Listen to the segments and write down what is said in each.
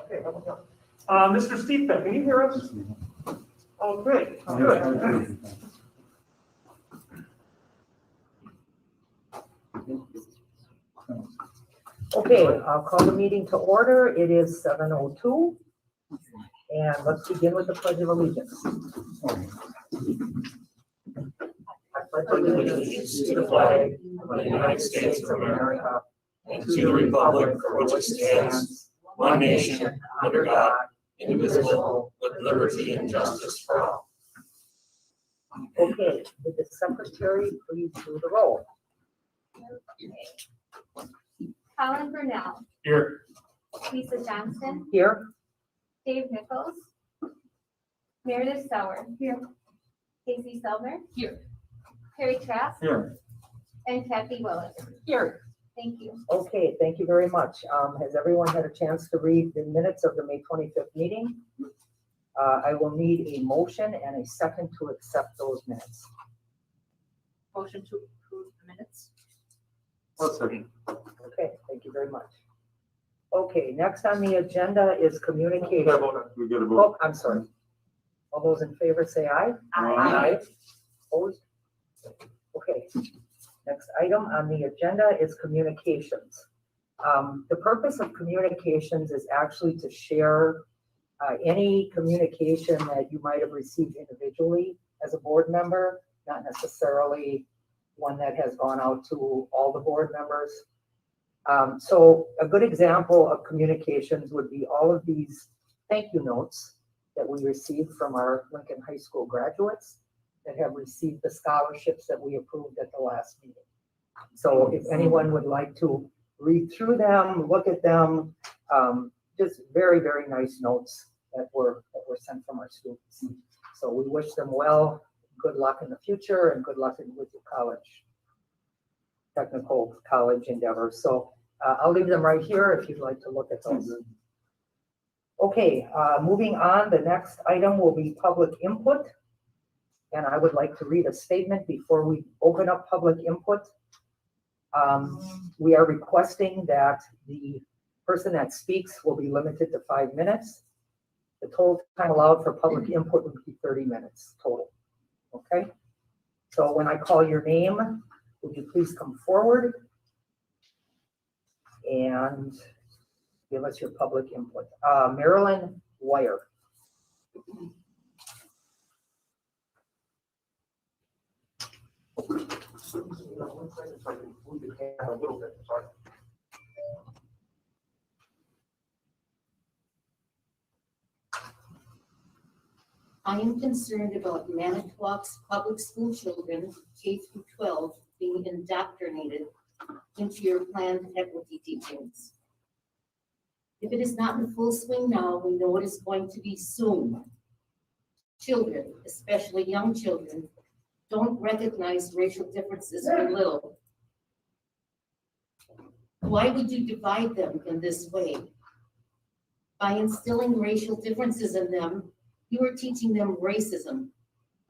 Okay, how about now? Mr. Steve, can you hear us? Oh, great. Oh, good. Okay, I'll call the meeting to order. It is 7:02. And let's begin with the Pledge of Allegiance. I pledge allegiance to the flag of the United States of America and to the republic for which it stands, one nation, under God, indivisible, with liberty and justice for all. Okay, would the secretary please do the roll? Colin Burnell, Here. Lisa Johnson, Here. Dave Nichols, Meredith Sauer, here, Casey Selmer, Here. Harry Trask, Here. and Kathy Willis. Here. Thank you. Okay, thank you very much. Has everyone had a chance to read the minutes of the May 25th meeting? I will need a motion and a second to accept those minutes. Motion to approve the minutes. Okay, thank you very much. Okay, next on the agenda is communication. We got a vote. Oh, I'm sorry. All those in favor say aye. Aye. Opposed? Okay. Next item on the agenda is communications. The purpose of communications is actually to share any communication that you might have received individually as a board member, not necessarily one that has gone out to all the board members. So a good example of communications would be all of these thank you notes that we received from our Lincoln High School graduates that have received the scholarships that we approved at the last meeting. So if anyone would like to read through them, look at them, just very, very nice notes that were sent from our students. So we wish them well, good luck in the future, and good luck with your technical college endeavors. So I'll leave them right here if you'd like to look at those. Okay, moving on, the next item will be public input. And I would like to read a statement before we open up public input. We are requesting that the person that speaks will be limited to 5 minutes. The total time allowed for public input would be 30 minutes total. Okay? So when I call your name, would you please come forward and give us your public input. Marilyn Wire. I am concerned about Manitowoc's public school children, K through 12, being indoctrinated into your planned equity teachings. If it is not in full swing now, we know it is going to be soon. Children, especially young children, don't recognize racial differences when little. Why would you divide them in this way? By instilling racial differences in them, you are teaching them racism,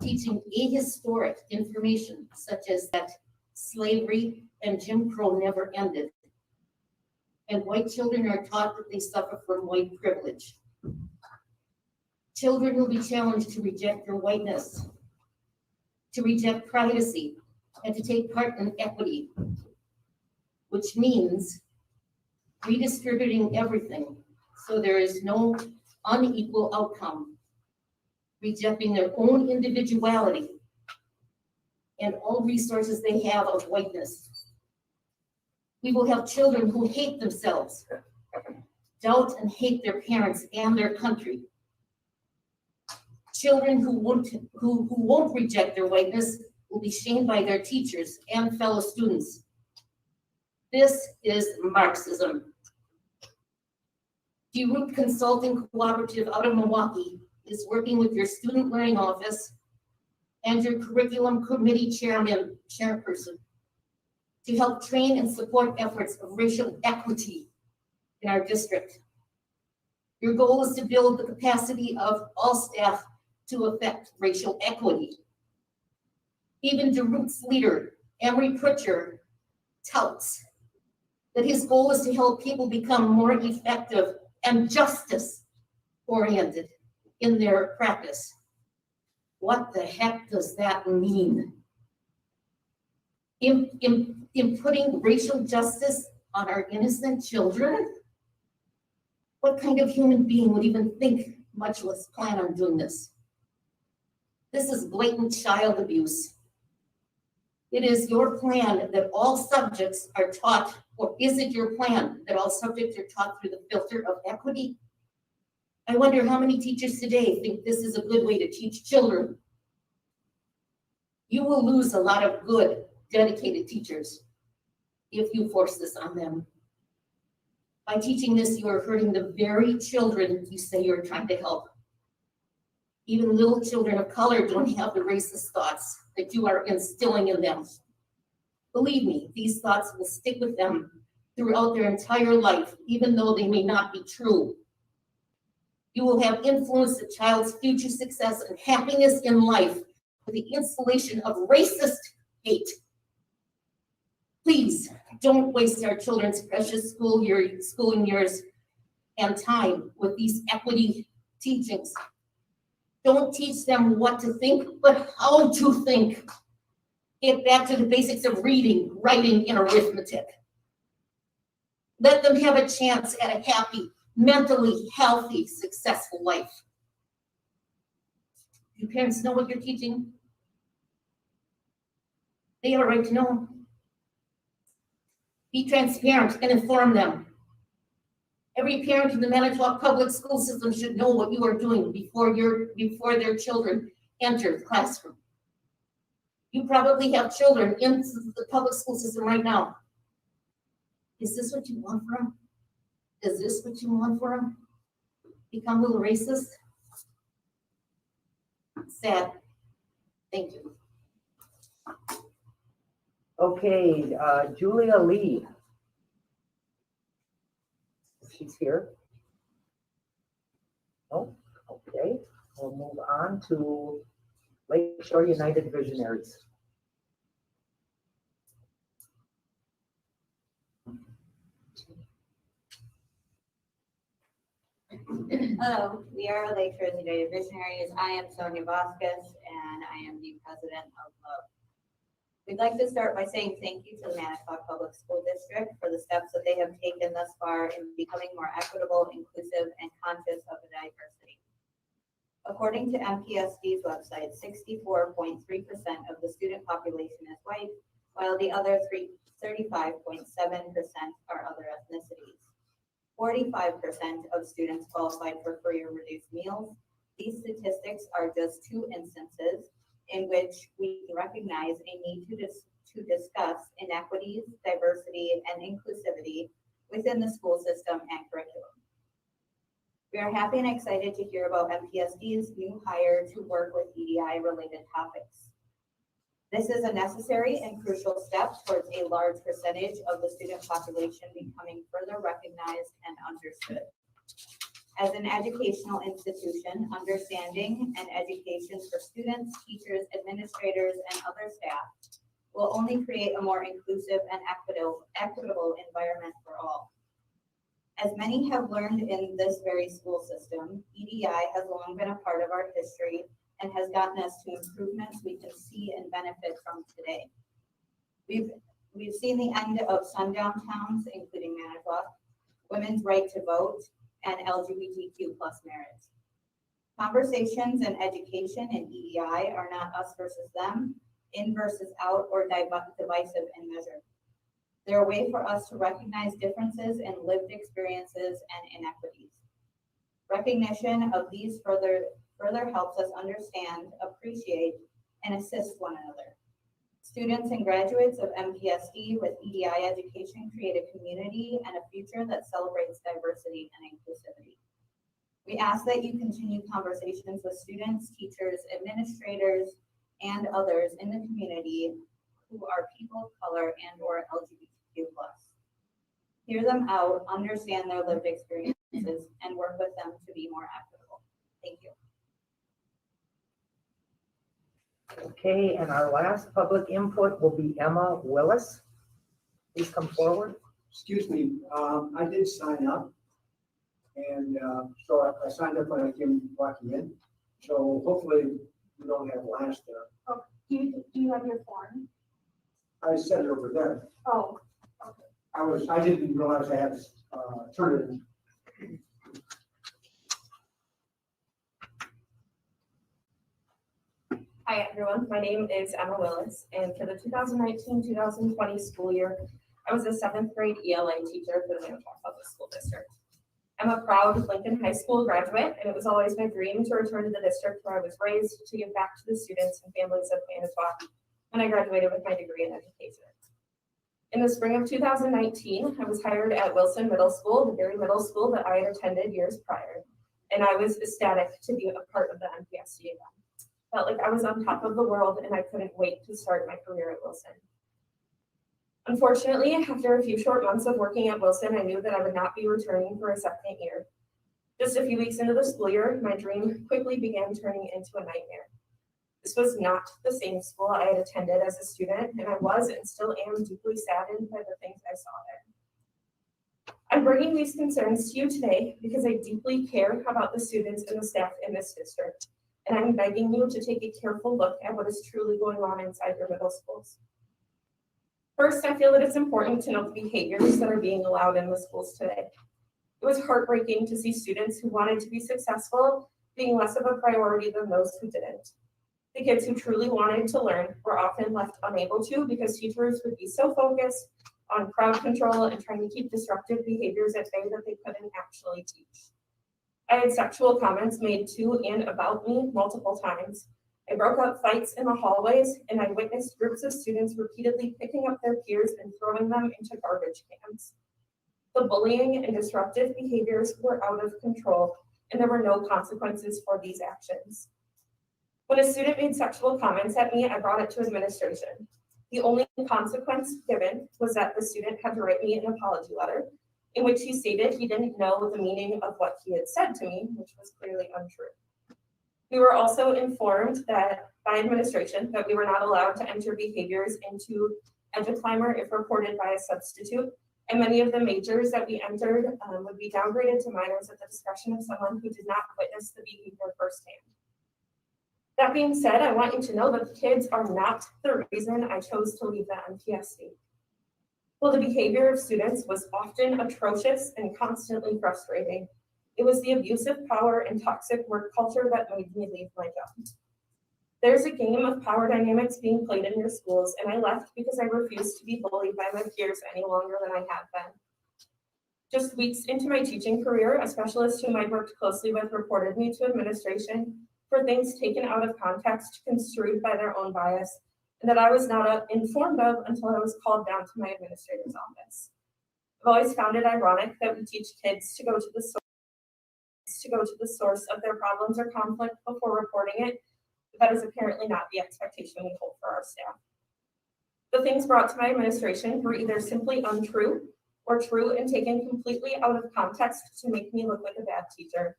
teaching ahistoric information such as that slavery and Jim Crow never ended. And white children are taught that they suffer from white privilege. Children will be challenged to reject their whiteness, to reject privacy, and to take part in equity, which means redistributing everything so there is no unequal outcome, rejecting their own individuality and all resources they have of whiteness. We will have children who hate themselves, doubt and hate their parents and their country. Children who won't reject their whiteness will be shamed by their teachers and fellow students. This is Marxism. DeRoot Consulting Cooperative out of Milwaukee is working with your Student Learning Office and your Curriculum Committee chairperson to help train and support efforts of racial equity in our district. Your goal is to build the capacity of all staff to affect racial equity. Even DeRoot's leader, Emery Pritchard, touts that his goal is to help people become more effective and justice oriented in their practice. What the heck does that mean? In putting racial justice on our innocent children? What kind of human being would even think, much less plan on doing this? This is blatant child abuse. It is your plan that all subjects are taught, or is it your plan that all subjects are taught through the filter of equity? I wonder how many teachers today think this is a good way to teach children. You will lose a lot of good, dedicated teachers if you force this on them. By teaching this, you are hurting the very children you say you're trying to help. Even little children of color don't have the racist thoughts that you are instilling in them. Believe me, these thoughts will stick with them throughout their entire life, even though they may not be true. You will have influenced a child's future success and happiness in life with the installation of racist hate. Please don't waste our children's precious schooling years and time with these equity teachings. Don't teach them what to think, but how to think. Get back to the basics of reading, writing, and arithmetic. Let them have a chance at a happy, mentally healthy, successful life. Do parents know what you're teaching? They have a right to know. Be transparent and inform them. Every parent in the Manitowoc public school system should know what you are doing before their children enter the classroom. You probably have children in the public school system right now. Is this what you want for them? Is this what you want for them? Become a little racist? Sad. Thank you. Okay, Julia Lee. She's here. Oh, okay. We'll move on to Lakeshore United Visionaries. Hello, we are Lakeshore United Visionaries. I am Sonia Vasquez, and I am the president of LOVE. We'd like to start by saying thank you to the Manitowoc Public School District for the steps that they have taken thus far in becoming more equitable, inclusive, and conscious of the diversity. According to MPSD's website, 64.3% of the student population is white, while the other 35.7% are other ethnicities. 45% of students qualified for free or reduced meals. These statistics are just two instances in which we recognize a need to discuss inequities, diversity, and inclusivity within the school system and curriculum. We are happy and excited to hear about MPSD's new hire to work with EDI-related topics. This is a necessary and crucial step towards a large percentage of the student population becoming further recognized and understood. As an educational institution, understanding and education for students, teachers, administrators, and other staff will only create a more inclusive and equitable environment for all. As many have learned in this very school system, EDI has long been a part of our history and has gotten us to improvements we can see and benefit from today. We've seen the end of sundown towns, including Manitowoc, women's right to vote, and LGBTQ+ marriage. Conversations and education in EDI are not us versus them, in versus out, or divisive in measure. They're a way for us to recognize differences in lived experiences and inequities. Recognition of these further helps us understand, appreciate, and assist one another. Students and graduates of MPSD with EDI education create a community and a future that celebrates diversity and inclusivity. We ask that you continue conversations with students, teachers, administrators, and others in the community who are people of color and or LGBTQ+. Hear them out, understand their lived experiences, and work with them to be more equitable. Thank you. Okay, and our last public input will be Emma Willis. Please come forward. Excuse me, I did sign up, And so I signed up when I came walking in. So hopefully we don't have last there. Do you have your form? I said it over there. Oh, I didn't realize I had to turn it in. Hi, everyone. My name is Emma Willis, and for the 2019-2020 school year, I was a 7th grade ELA teacher for the Manitowoc Public School District. I'm a proud Lincoln High School graduate, and it was always my dream to return to the district where I was raised to give back to the students and families of Manitowoc when I graduated with my degree in education. In the spring of 2019, I was hired at Wilson Middle School, the very middle school that I had attended years prior, and I was ecstatic to be a part of the MPSC again. Felt like I was on top of the world, and I couldn't wait to start my career at Wilson. Unfortunately, after a few short months of working at Wilson, I knew that I would not be returning for a second year. Just a few weeks into the school year, my dream quickly began turning into a nightmare. This was not the same school I had attended as a student, and I was and still am deeply saddened by the things I saw there. I'm bringing these concerns to you today because I deeply care about the students and the staff in this district, and I'm begging you to take a careful look at what is truly going on inside your middle schools. First, I feel that it's important to note the behaviors that are being allowed in the schools today. It was heartbreaking to see students who wanted to be successful being less of a priority than those who didn't. The kids who truly wanted to learn were often left unable to because teachers would be so focused on crowd control and trying to keep disruptive behaviors at bay that they couldn't actually teach. I had sexual comments made to and about me multiple times. I broke up fights in the hallways, and I witnessed groups of students repeatedly picking up their peers and throwing them into garbage cans. The bullying and disruptive behaviors were out of control, and there were no consequences for these actions. When a student made sexual comments at me, I brought it to administration. The only consequence given was that the student had to write me an apology letter, in which he stated he didn't know the meaning of what he had said to me, which was clearly untrue. We were also informed that by administration that we were not allowed to enter behaviors into EduClimber if reported by a substitute, and many of the majors that we entered would be downgraded to minors at the discretion of someone who did not witness the behavior firsthand. That being said, I want you to know that the kids are not the reason I chose to leave the MPSC. While the behavior of students was often atrocious and constantly frustrating, it was the abusive power and toxic work culture that made me leave my job. There's a game of power dynamics being played in your schools, and I left because I refused to be bullied by my peers any longer than I had been. Just weeks into my teaching career, a specialist whom I worked closely with reported me to administration for things taken out of context, construed by their own bias, and that I was not informed of until I was called down to my administrator's office. I've always found it ironic that we teach kids to go to the source of their problems or conflict before reporting it, but that is apparently not the expectation we hold for our staff. The things brought to my administration were either simply untrue or true and taken completely out of context to make me look like a bad teacher.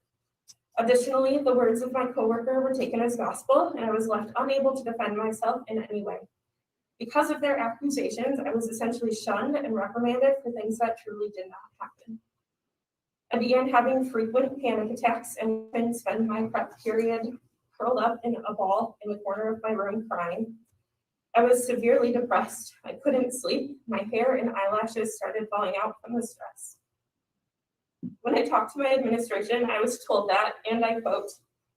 Additionally, the words of my coworker were taken as gospel, and I was left unable to defend myself in any way. Because of their accusations, I was essentially shunned and reprimanded for things that truly did not happen. I began having frequent panic attacks and would spend my prep period curled up in a ball in the corner of my room crying. I was severely depressed. I couldn't sleep. My hair and eyelashes started falling out from the stress. When I talked to my administration, I was told that, and I quote,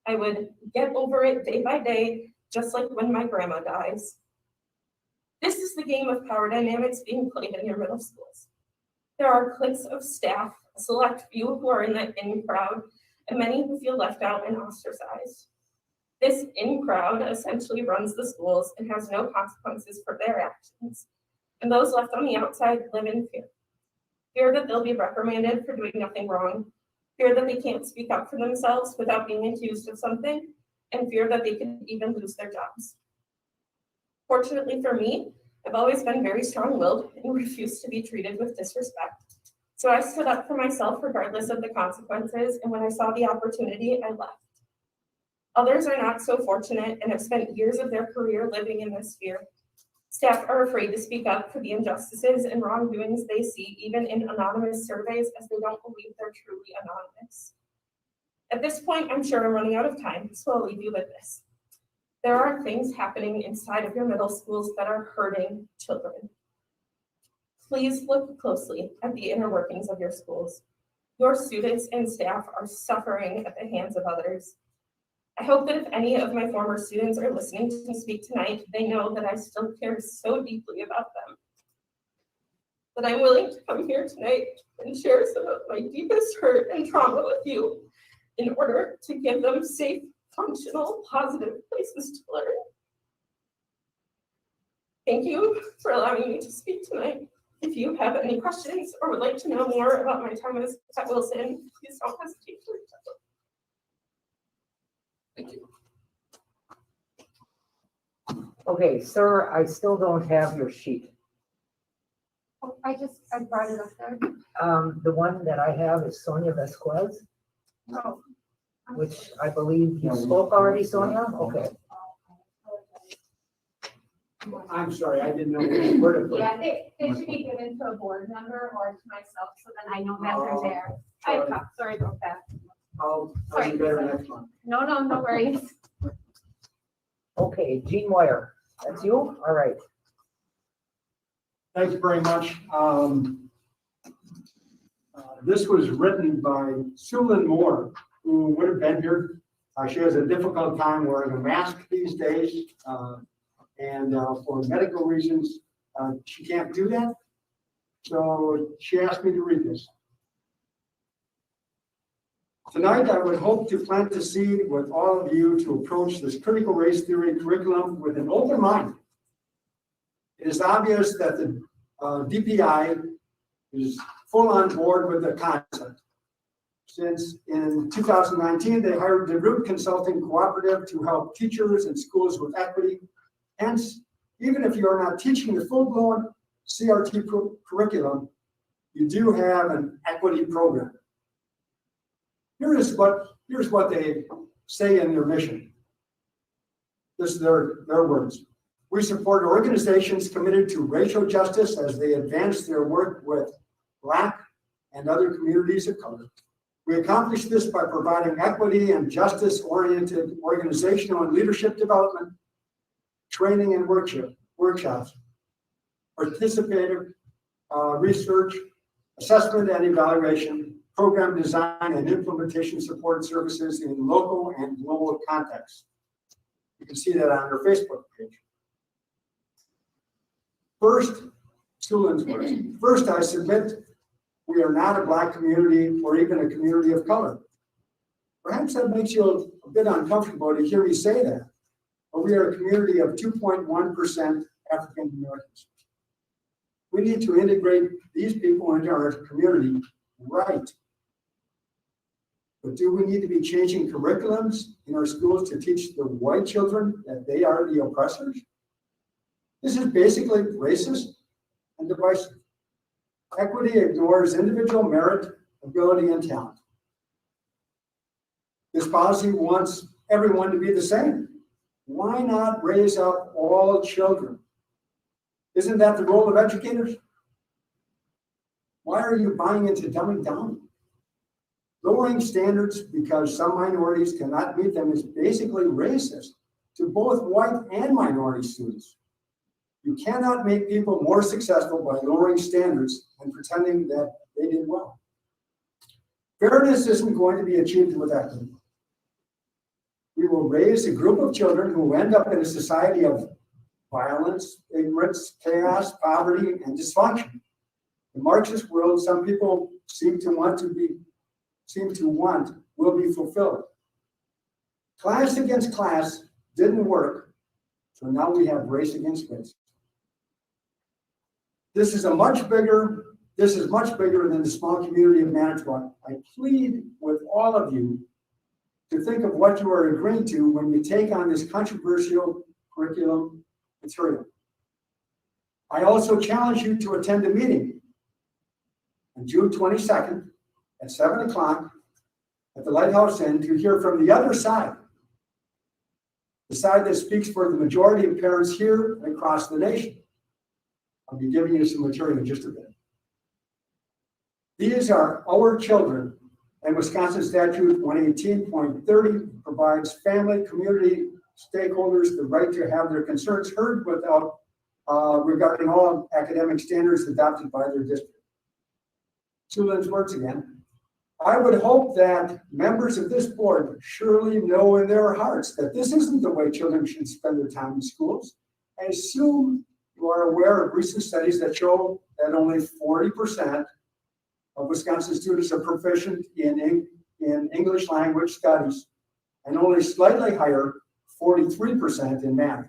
I would get over it day by day, just like when my grandma dies. This is the game of power dynamics being played in your middle schools. There are cliques of staff, a select few who are in the in crowd, and many who feel left out and ostracized. This in crowd essentially runs the schools and has no consequences for their actions, and those left on the outside live in fear. Fear that they'll be reprimanded for doing nothing wrong, fear that they can't speak up for themselves without being accused of something, and fear that they could even lose their jobs. Fortunately for me, I've always been very strong-willed and refused to be treated with disrespect. So I stood up for myself regardless of the consequences, and when I saw the opportunity, I left. Others are not so fortunate and have spent years of their career living in this fear. Staff are afraid to speak up for the injustices and wrongdoings they see, even in anonymous surveys, as they don't believe they're truly anonymous. At this point, I'm sure I'm running out of time, so I'll leave you with this. There are things happening inside of your middle schools that are hurting children. Please look closely at the inner workings of your schools. Your students and staff are suffering at the hands of others. I hope that if any of my former students are listening to me speak tonight, they know that I still care so deeply about them. That I'm willing to come here tonight and share some of my deepest hurt and trauma with you in order to give them safe, functional, positive places to learn. Thank you for allowing me to speak tonight. If you have any questions or would like to know more about my time at Wilson, please don't hesitate to reach out. Thank you. Okay, sir, I still don't have your sheet. Oh, I brought it up there. The one that I have is Sonia Vasquez, Oh. which I believe you spoke already, Sonia? Okay. I'm sorry, I didn't know where to put it. Yeah, they should be given to a board member or to myself, so then I know that they're there. Sorry about that. I'll do better next month. No worries. Okay, Jean Moyer, that's you? All right. Thanks very much. This was written by Sue Moore, who would have been here. She has a difficult time wearing a mask these days, and for medical reasons, she can't do that. So she asked me to read this. Tonight, I would hope to plant the seed with all of you to approach this critical race theory curriculum with an open mind. It is obvious that the DPI is full on board with the concept. Since in 2019, they hired the Root Consulting Cooperative to help teachers and schools with equity. Hence, even if you are not teaching the full-blown CRT curriculum, you do have an equity program. Here's what they say in their mission. This is their words. We support organizations committed to racial justice as they advance their work with Black and other communities of color. We accomplish this by providing equity and justice-oriented organizational and leadership development, training and workshops, participative research, assessment and evaluation, program design and implementation support services in local and global contexts. You can see that on our Facebook page. First, Sulan's words. First, I submit we are not a Black community or even a community of color. Perhaps that makes you a bit uncomfortable to hear me say that, but we are a community of 2.1% African Americans. We need to integrate these people into our community, right? But do we need to be changing curriculums in our schools to teach the white children that they are the oppressors? This is basically racist and divisive. Equity ignores individual merit, ability, and talent. This policy wants everyone to be the same. Why not raise up all children? Isn't that the role of educators? Why are you buying into dumbing down? Lowering standards because some minorities cannot meet them is basically racist to both white and minority students. You cannot make people more successful by lowering standards and pretending that they did well. Fairness isn't going to be achieved with equity. We will raise a group of children who end up in a society of violence, ignorance, chaos, poverty, and dysfunction. The Marxist world some people seem to want will be fulfilled. Class against class didn't work, so now we have race against race. This is much bigger than the small community of Manitowoc. I plead with all of you to think of what you are agreeing to when you take on this controversial curriculum material. I also challenge you to attend a meeting on June 22nd at 7 o'clock at the Lighthouse Inn to hear from the other side, the side that speaks for the majority of parents here and across the nation. I'll be giving you some material in just a bit. These are our children, and Wisconsin Statute 118.30 provides family, community, stakeholders the right to have their concerns heard without regarding all academic standards adopted by their district. Sue Lynn's words again. I would hope that members of this board surely know in their hearts that this isn't the way children should spend their time in schools. I assume you are aware of recent studies that show that only 40% of Wisconsin students are proficient in English language studies, and only slightly higher, 43% in math.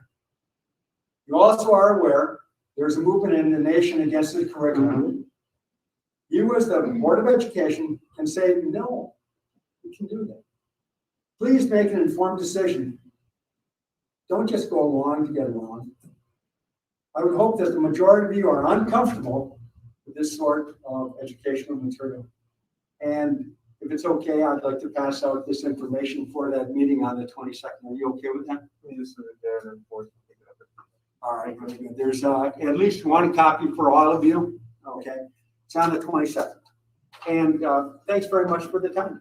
You also are aware there's a movement in the nation against the curriculum. You as the Board of Education can say, no, we can do that. Please make an informed decision. Don't just go along to get along. I would hope that the majority of you are uncomfortable with this sort of educational material. And if it's okay, I'd like to pass out this information for that meeting on the 22nd. Are you okay with that? All right, very good. There's at least one copy for all of you. Okay, it's on the 22nd. And thanks very much for the time.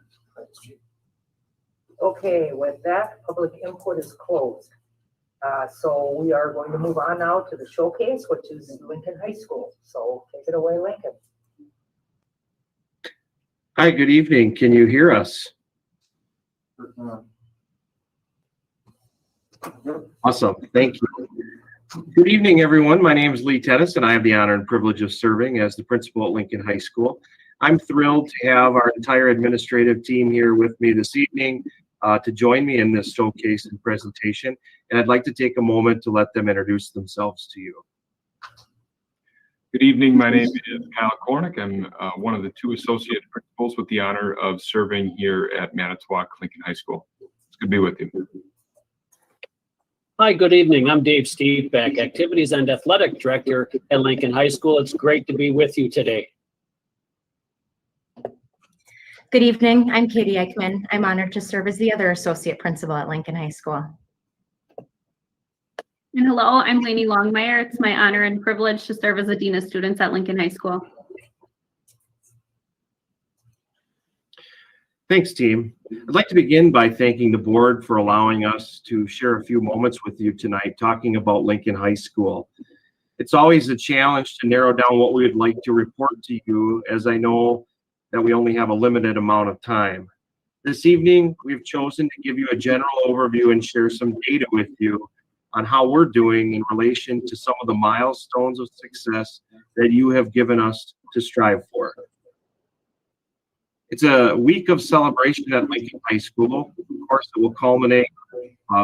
Okay, with that, public input is closed. So we are going to move on now to the showcase, which is Lincoln High School. So take it away, Lincoln. Hi, good evening. Can you hear us? Awesome. Thank you. Good evening, everyone. My name is Lee Tennis, and I have the honor and privilege of serving as the principal at Lincoln High School. I'm thrilled to have our entire administrative team here with me this evening to join me in this showcase and presentation. And I'd like to take a moment to let them introduce themselves to you. Good evening. My name is Kyle Kornick. I'm one of the two associate principals with the honor of serving here at Manitowoc Lincoln High School. It's good to be with you. Hi, good evening. I'm Dave Steveback, Activities and Athletic Director at Lincoln High School. It's great to be with you today. Good evening. I'm Katie Eichmann. I'm honored to serve as the other associate principal at Lincoln High School. And hello, I'm Lainey Longmire. It's my honor and privilege to serve as a dean of students at Lincoln High School. Thanks, team. I'd like to begin by thanking the board for allowing us to share a few moments with you tonight talking about Lincoln High School. It's always a challenge to narrow down what we would like to report to you, as I know that we only have a limited amount of time. This evening, we've chosen to give you a general overview and share some data with you on how we're doing in relation to some of the milestones of success that you have given us to strive for. It's a week of celebration at Lincoln High School. Of course, it will culminate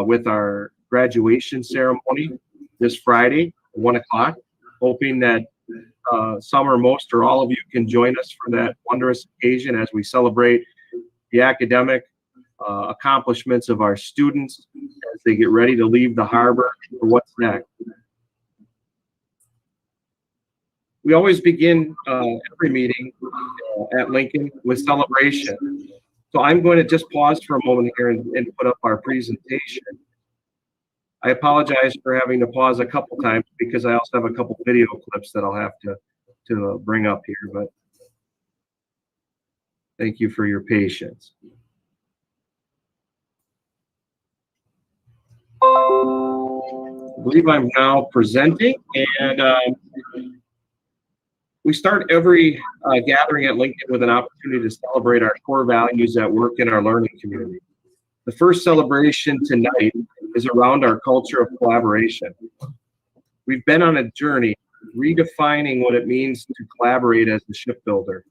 with our graduation ceremony this Friday, 1 o'clock, hoping that some or most or all of you can join us for that wondrous occasion as we celebrate the academic accomplishments of our students as they get ready to leave the harbor for what's next. We always begin every meeting at Lincoln with celebration. So I'm going to just pause for a moment here and put up our presentation. I apologize for having to pause a couple times because I also have a couple video clips that I'll have to bring up here, but thank you for your patience. I believe I'm now presenting, and we start every gathering at Lincoln with an opportunity to celebrate our core values at work in our learning community. The first celebration tonight is around our culture of collaboration. We've been on a journey redefining what it means to collaborate as a shipbuilder.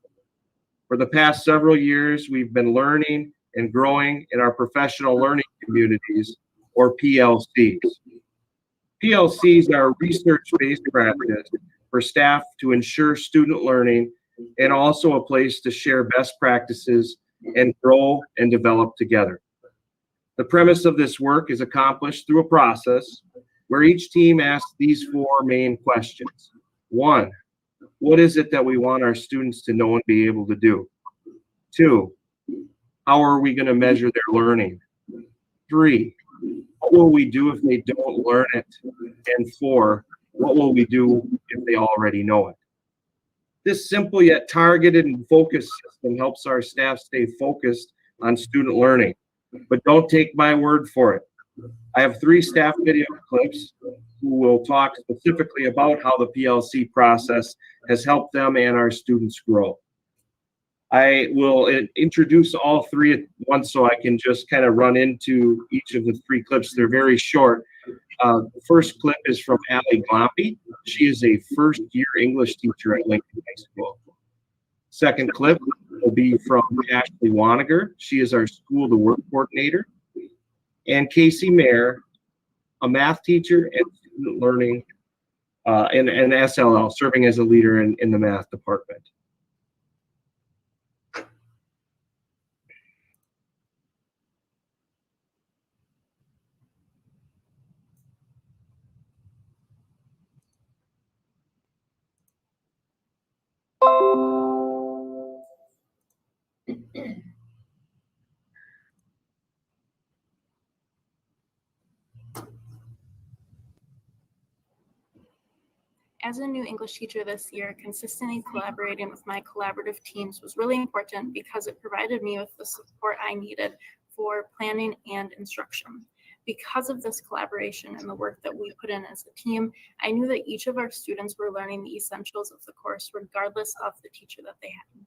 For the past several years, we've been learning and growing in our professional learning communities, or PLCs. PLCs are research-based practice for staff to ensure student learning and also a place to share best practices and grow and develop together. The premise of this work is accomplished through a process where each team asks these four main questions. 1, what is it that we want our students to know and be able to do? 2, how are we going to measure their learning? 3, what will we do if they don't learn it? And 4, What will we do if they already know it? This simple yet targeted and focused system helps our staff stay focused on student learning. But don't take my word for it. I have 3 staff video clips who will talk specifically about how the PLC process has helped them and our students grow. I will introduce all 3 at once so I can just kind of run into each of the 3 clips. They're very short. The first clip is from Allie Glompy. She is a first-year English teacher at Lincoln High School. Second clip will be from Ashley Waniger. She is our school to work coordinator. And Casey Mayer, a math teacher and student learning and SLL, serving as a leader in the math department. As a new English teacher this year, consistently collaborating with my collaborative teams was really important because it provided me with the support I needed for planning and instruction. Because of this collaboration and the work that we put in as a team, I knew that each of our students were learning the essentials of the course regardless of the teacher that they had.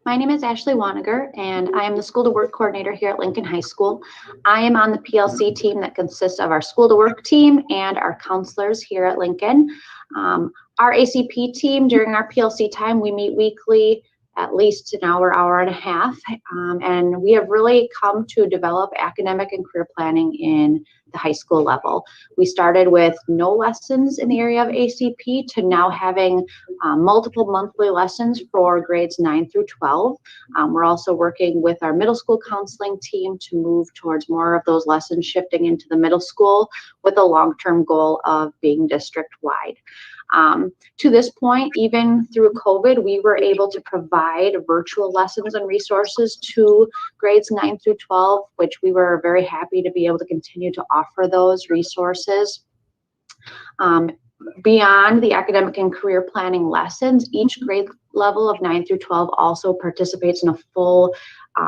My name is Ashley Waniger, and I am the School to Work Coordinator here at Lincoln High School. I am on the PLC team that consists of our School to Work team and our counselors here at Lincoln. Our ACP team, during our PLC time, we meet weekly, at least an hour, hour and a half, and we have really come to develop academic and career planning in the high school level. We started with no lessons in the area of ACP to now having multiple monthly lessons for grades 9 through 12. We're also working with our middle school counseling team to move towards more of those lessons shifting into the middle school with a long-term goal of being district-wide. To this point, even through COVID, we were able to provide virtual lessons and resources to grades 9 through 12, which we were very happy to be able to continue to offer those resources. Beyond the academic and career planning lessons, each grade level of 9 through 12 also participates in a full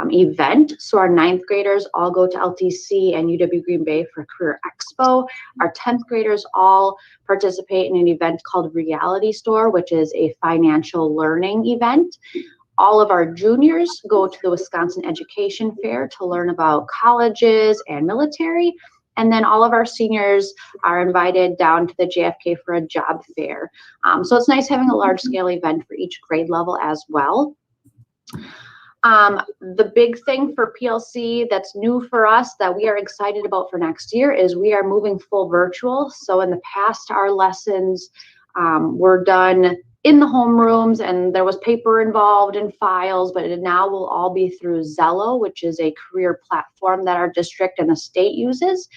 event. So our 9th graders all go to LTC and UW Green Bay for Career Expo. Our 10th graders all participate in an event called Reality Store, which is a financial learning event. All of our juniors go to the Wisconsin Education Fair to learn about colleges and military. And then all of our seniors are invited down to the JFK for a job fair. So it's nice having a large scale event for each grade level as well. The big thing for PLC that's new for us that we are excited about for next year is we are moving full virtual. So in the past, our lessons were done in the homerooms and there was paper involved and files, but it now will all be through Zello, which is a career platform that our district and the state uses.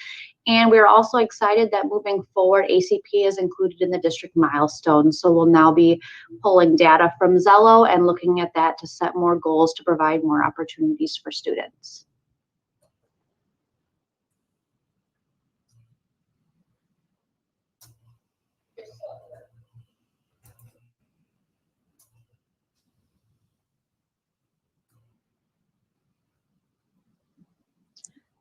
And we're also excited that moving forward, ACP is included in the district milestones. So we'll now be pulling data from Zello and looking at that to set more goals to provide more opportunities for students.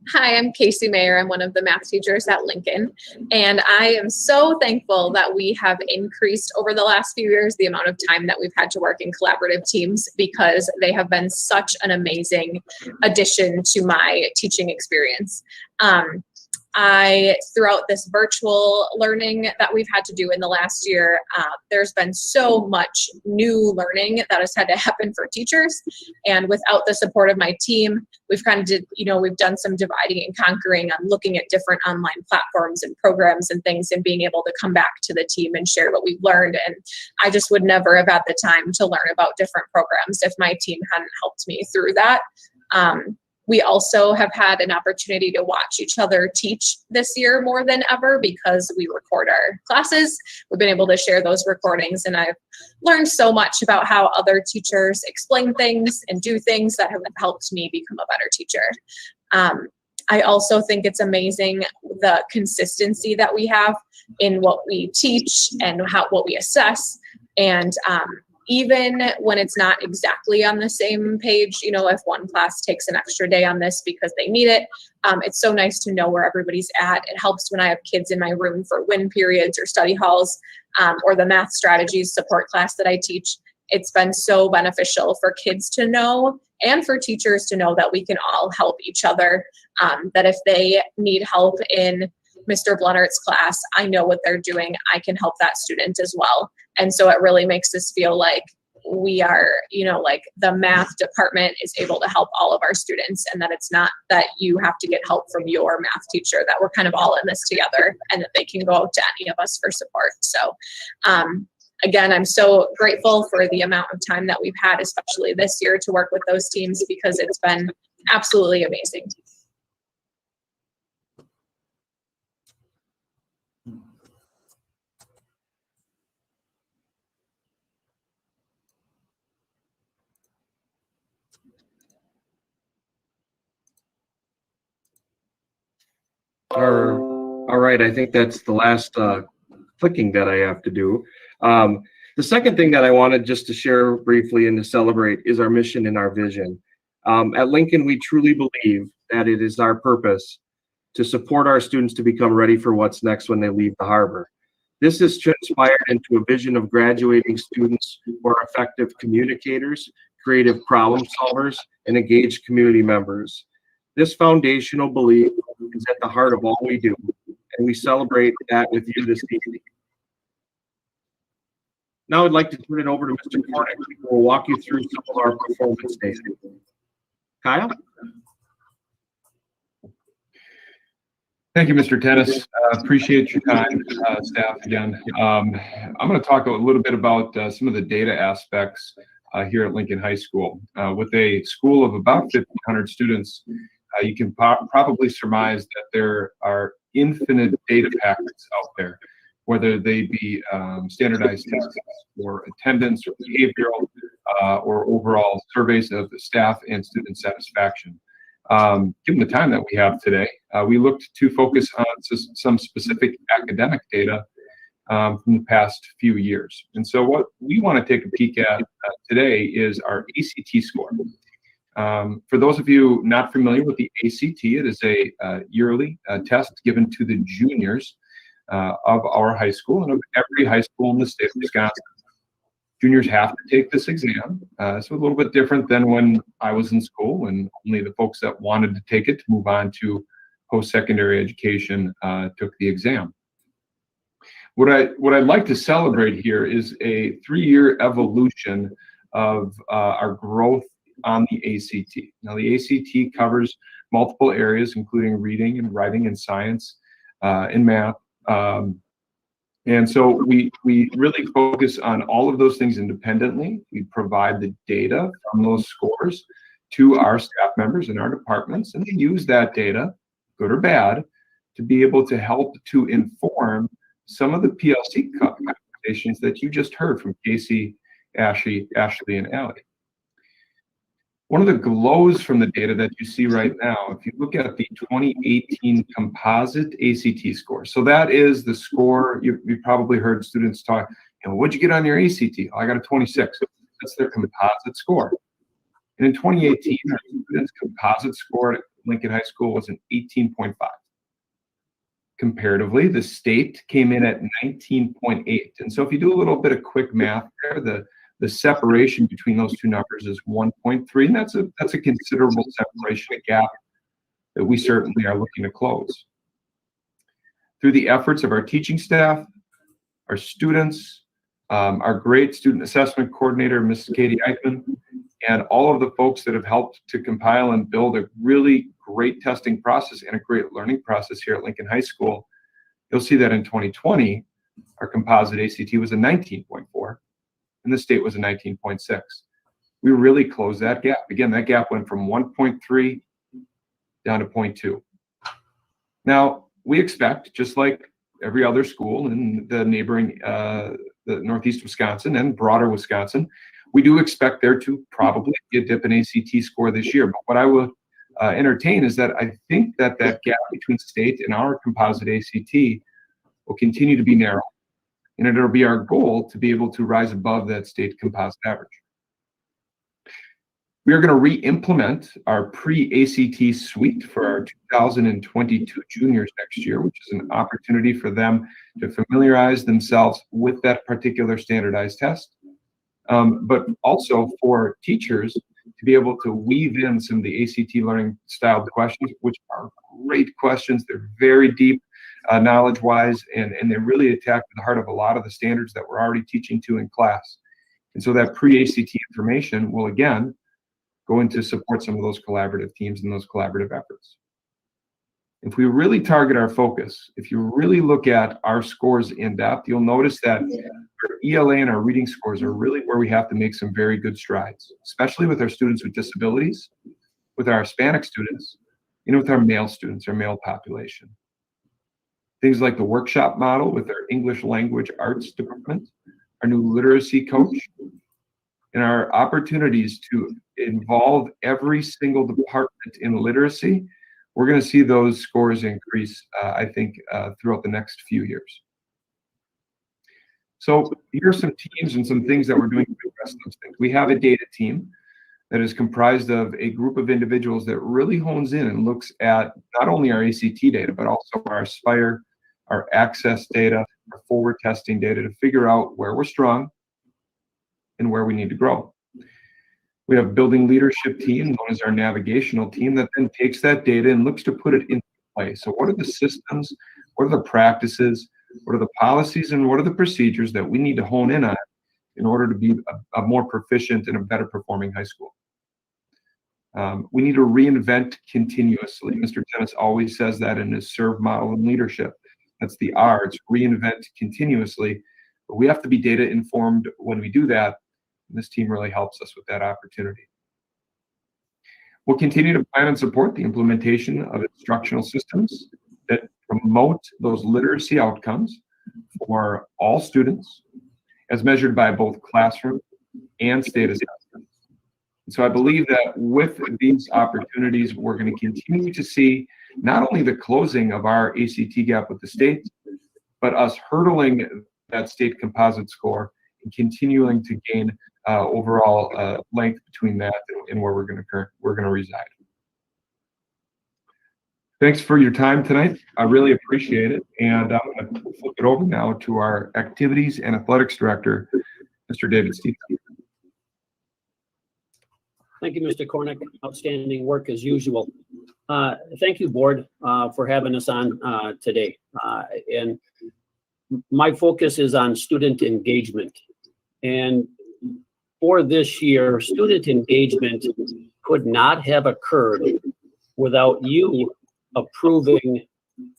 Hi, I'm Casey Mayer. I'm one of the math teachers at Lincoln, and I am so thankful that we have increased over the last few years the amount of time that we've had to work in collaborative teams because they have been such an amazing addition to my teaching experience. Throughout this virtual learning that we've had to do in the last year, there's been so much new learning that has had to happen for teachers. And without the support of my team, we've we've done some dividing and conquering on looking at different online platforms and programs and things and being able to come back to the team and share what we've learned. And I just would never have had the time to learn about different programs if my team hadn't helped me through that. We also have had an opportunity to watch each other teach this year more than ever because we record our classes. We've been able to share those recordings, and I've learned so much about how other teachers explain things and do things that have helped me become a better teacher. I also think it's amazing the consistency that we have in what we teach and what we assess. And even when it's not exactly on the same page, you know, if one class takes an extra day on this because they need it, it's so nice to know where everybody's at. It helps when I have kids in my room for win periods or study halls, or the math strategies support class that I teach. It's been so beneficial for kids to know and for teachers to know that we can all help each other, that if they need help in Mr. Blunnert's class, I know what they're doing. I can help that student as well. And so it really makes us feel like we are, you know, like the math department is able to help all of our students, and that it's not that you have to get help from your math teacher, that we're kind of all in this together and that they can go out to any of us for support. So again, I'm so grateful for the amount of time that we've had, especially this year, to work with those teams, because it's been absolutely amazing. All right, I think that's the last clicking that I have to do. The second thing that I wanted just to share briefly and to celebrate is our mission and our vision. At Lincoln, we truly believe that it is our purpose to support our students to become ready for what's next when they leave the harbor. This has transpired into a vision of graduating students who are effective communicators, creative problem solvers, and engaged community members. This foundational belief is at the heart of all we do, and we celebrate that with you this evening. Now I'd like to turn it over to Mr. Cornick, who will walk you through some of our performance data. Kyle? Thank you, Mr. Tennis. Appreciate your time, staff, again. I'm going to talk a little bit about some of the data aspects here at Lincoln High School. With a school of about 1,500 students, you can probably surmise that there are infinite data packets out there, whether they be standardized tests or attendance or behavioral or overall surveys of the staff and student satisfaction. Given the time that we have today, we looked to focus on some specific academic data from the past few years. And so what we want to take a peek at today is our ACT score. For those of you not familiar with the ACT, it is a yearly test given to the juniors of our high school and of every high school in the state of Wisconsin. Juniors have to take this exam. It's a little bit different than when I was in school, when only the folks that wanted to take it to move on to post-secondary education took the exam. What I'd like to celebrate here is a 3-year evolution of our growth on the ACT. Now, the ACT covers multiple areas, including reading and writing and science and math. And so we really focus on all of those things independently. We provide the data from those scores to our staff members in our departments, and they use that data, good or bad, to be able to help to inform some of the PLC conversations that you just heard from Casey, Ashley, and Allie. One of the glows from the data that you see right now, if you look at the 2018 composite ACT score, so that is the score, you probably heard students talk, what'd you get on your ACT? Oh, I got a 26. That's their composite score. And in 2018, our students' composite score at Lincoln High School was an 18.5. Comparatively, the state came in at 19.8. And so if you do a little bit of quick math there, the separation between those two numbers is 1.3, and that's a considerable separation, a gap that we certainly are looking to close. Through the efforts of our teaching staff, our students, our great student assessment coordinator, Mrs. Katie Eichmann, and all of the folks that have helped to compile and build a really great testing process and a great learning process here at Lincoln High School, you'll see that in 2020, our composite ACT was a 19.4. and the state was a 19.6. We really closed that gap. Again, that gap went from 1.3 down to 0.2. Now, we expect, just like every other school in the neighboring, the Northeast Wisconsin and broader Wisconsin, we do expect there to probably be a dip in ACT score this year. But what I would entertain is that I think that that gap between state and our composite ACT will continue to be narrow. And it'll be our goal to be able to rise above that state composite average. We are going to re-implement our pre-ACT suite for our 2022 juniors next year, which is an opportunity for them to familiarize themselves with that particular standardized test, but also for teachers to be able to weave in some of the ACT learning style questions, which are great questions. They're very deep knowledge-wise, and they really attack the heart of a lot of the standards that we're already teaching to in class. And so that pre-ACT information will, again, go in to support some of those collaborative teams and those collaborative efforts. If we really target our focus, if you really look at our scores in depth, you'll notice that our ELA and our reading scores are really where we have to make some very good strides, especially with our students with disabilities, with our Hispanic students, and with our male students, our male population. Things like the workshop model with our English language arts department, our new literacy coach, and our opportunities to involve every single department in literacy, we're going to see those scores increase, I think, throughout the next few years. So here are some teams and some things that we're doing to address those things. We have a data team that is comprised of a group of individuals that really hones in and looks at not only our ACT data, but also our Aspire, our Access data, our forward testing data to figure out where we're strong and where we need to grow. We have a building leadership team known as our navigational team that then takes that data and looks to put it into play. So what are the systems, what are the practices, what are the policies, and what are the procedures that we need to hone in on in order to be a more proficient and a better performing high school? We need to reinvent continuously. Mr. Tennis always says that in his SERVE model in leadership. That's the R, it's reinvent continuously. But we have to be data informed when we do that. And this team really helps us with that opportunity. We'll continue to plan and support the implementation of instructional systems that promote those literacy outcomes for all students as measured by both classroom and state assessment. And so I believe that with these opportunities, we're going to continue to see not only the closing of our ACT gap with the state, but us hurdling that state composite score and continuing to gain overall length between that and where we're going to reside. Thanks for your time tonight. I really appreciate it. And I'm going to flip it over now to our Activities and Athletics Director, Mr. David Steve. Thank you, Mr. Cornick. Outstanding work as usual. Thank you, board, for having us on today. And my focus is on student engagement. And for this year, student engagement could not have occurred without you approving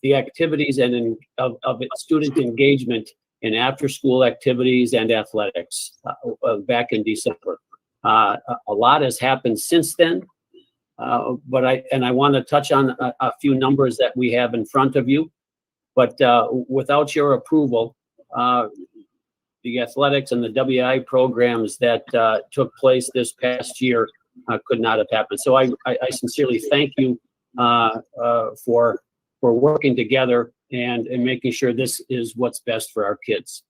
the activities and of student engagement in after-school activities and athletics back in December. A lot has happened since then, but I want to touch on a few numbers that we have in front of you. But without your approval, the athletics and the WI programs that took place this past year could not have happened. So I sincerely thank you for working together and making sure this is what's best for our kids.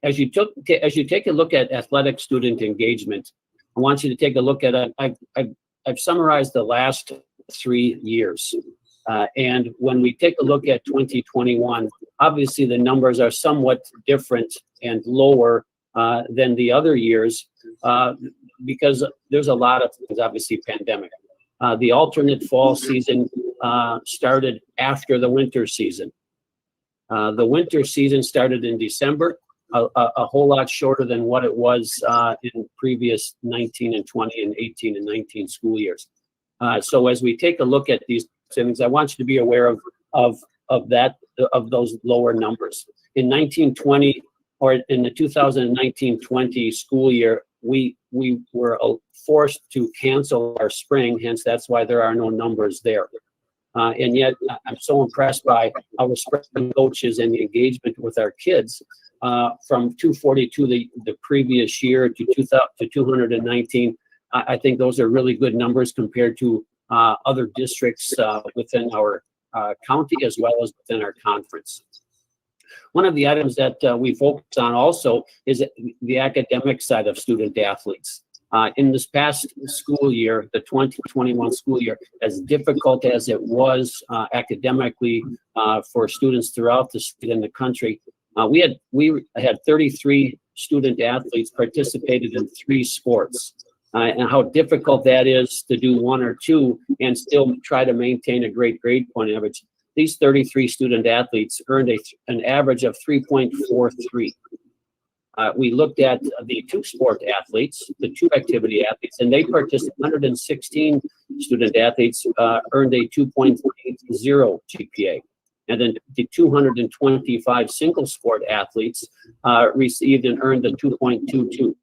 As you take a look at athletic student engagement, I want you to take a look at I've summarized the last 3 years. And when we take a look at 2021, obviously the numbers are somewhat different and lower than the other years because there's a lot of things, obviously pandemic. The alternate fall season started after the winter season. The winter season started in December, a whole lot shorter than what it was in previous 19 and 20 and 18 and 19 school years. So as we take a look at these things, I want you to be aware of those lower numbers. In 1920 or in the 2019-20 school year, we were forced to cancel our spring, hence that's why there are no numbers there. And yet I'm so impressed by our spring coaches and the engagement with our kids from 242 the previous year to 219. I think those are really good numbers compared to other districts within our county as well as within our conference. One of the items that we focus on also is the academic side of student athletes. In this past school year, the 2021 school year, as difficult as it was academically for students throughout the state and the country, we had 33 student athletes participated in 3 sports. And how difficult that is to do 1 or 2 and still try to maintain a great grade point average. These 33 student athletes earned an average of 3.43. We looked at the 2 sport athletes, the 2 activity athletes, and they participated. 116 student athletes earned a 2.80 GPA. And then the 225 single sport athletes received and earned a 2.22.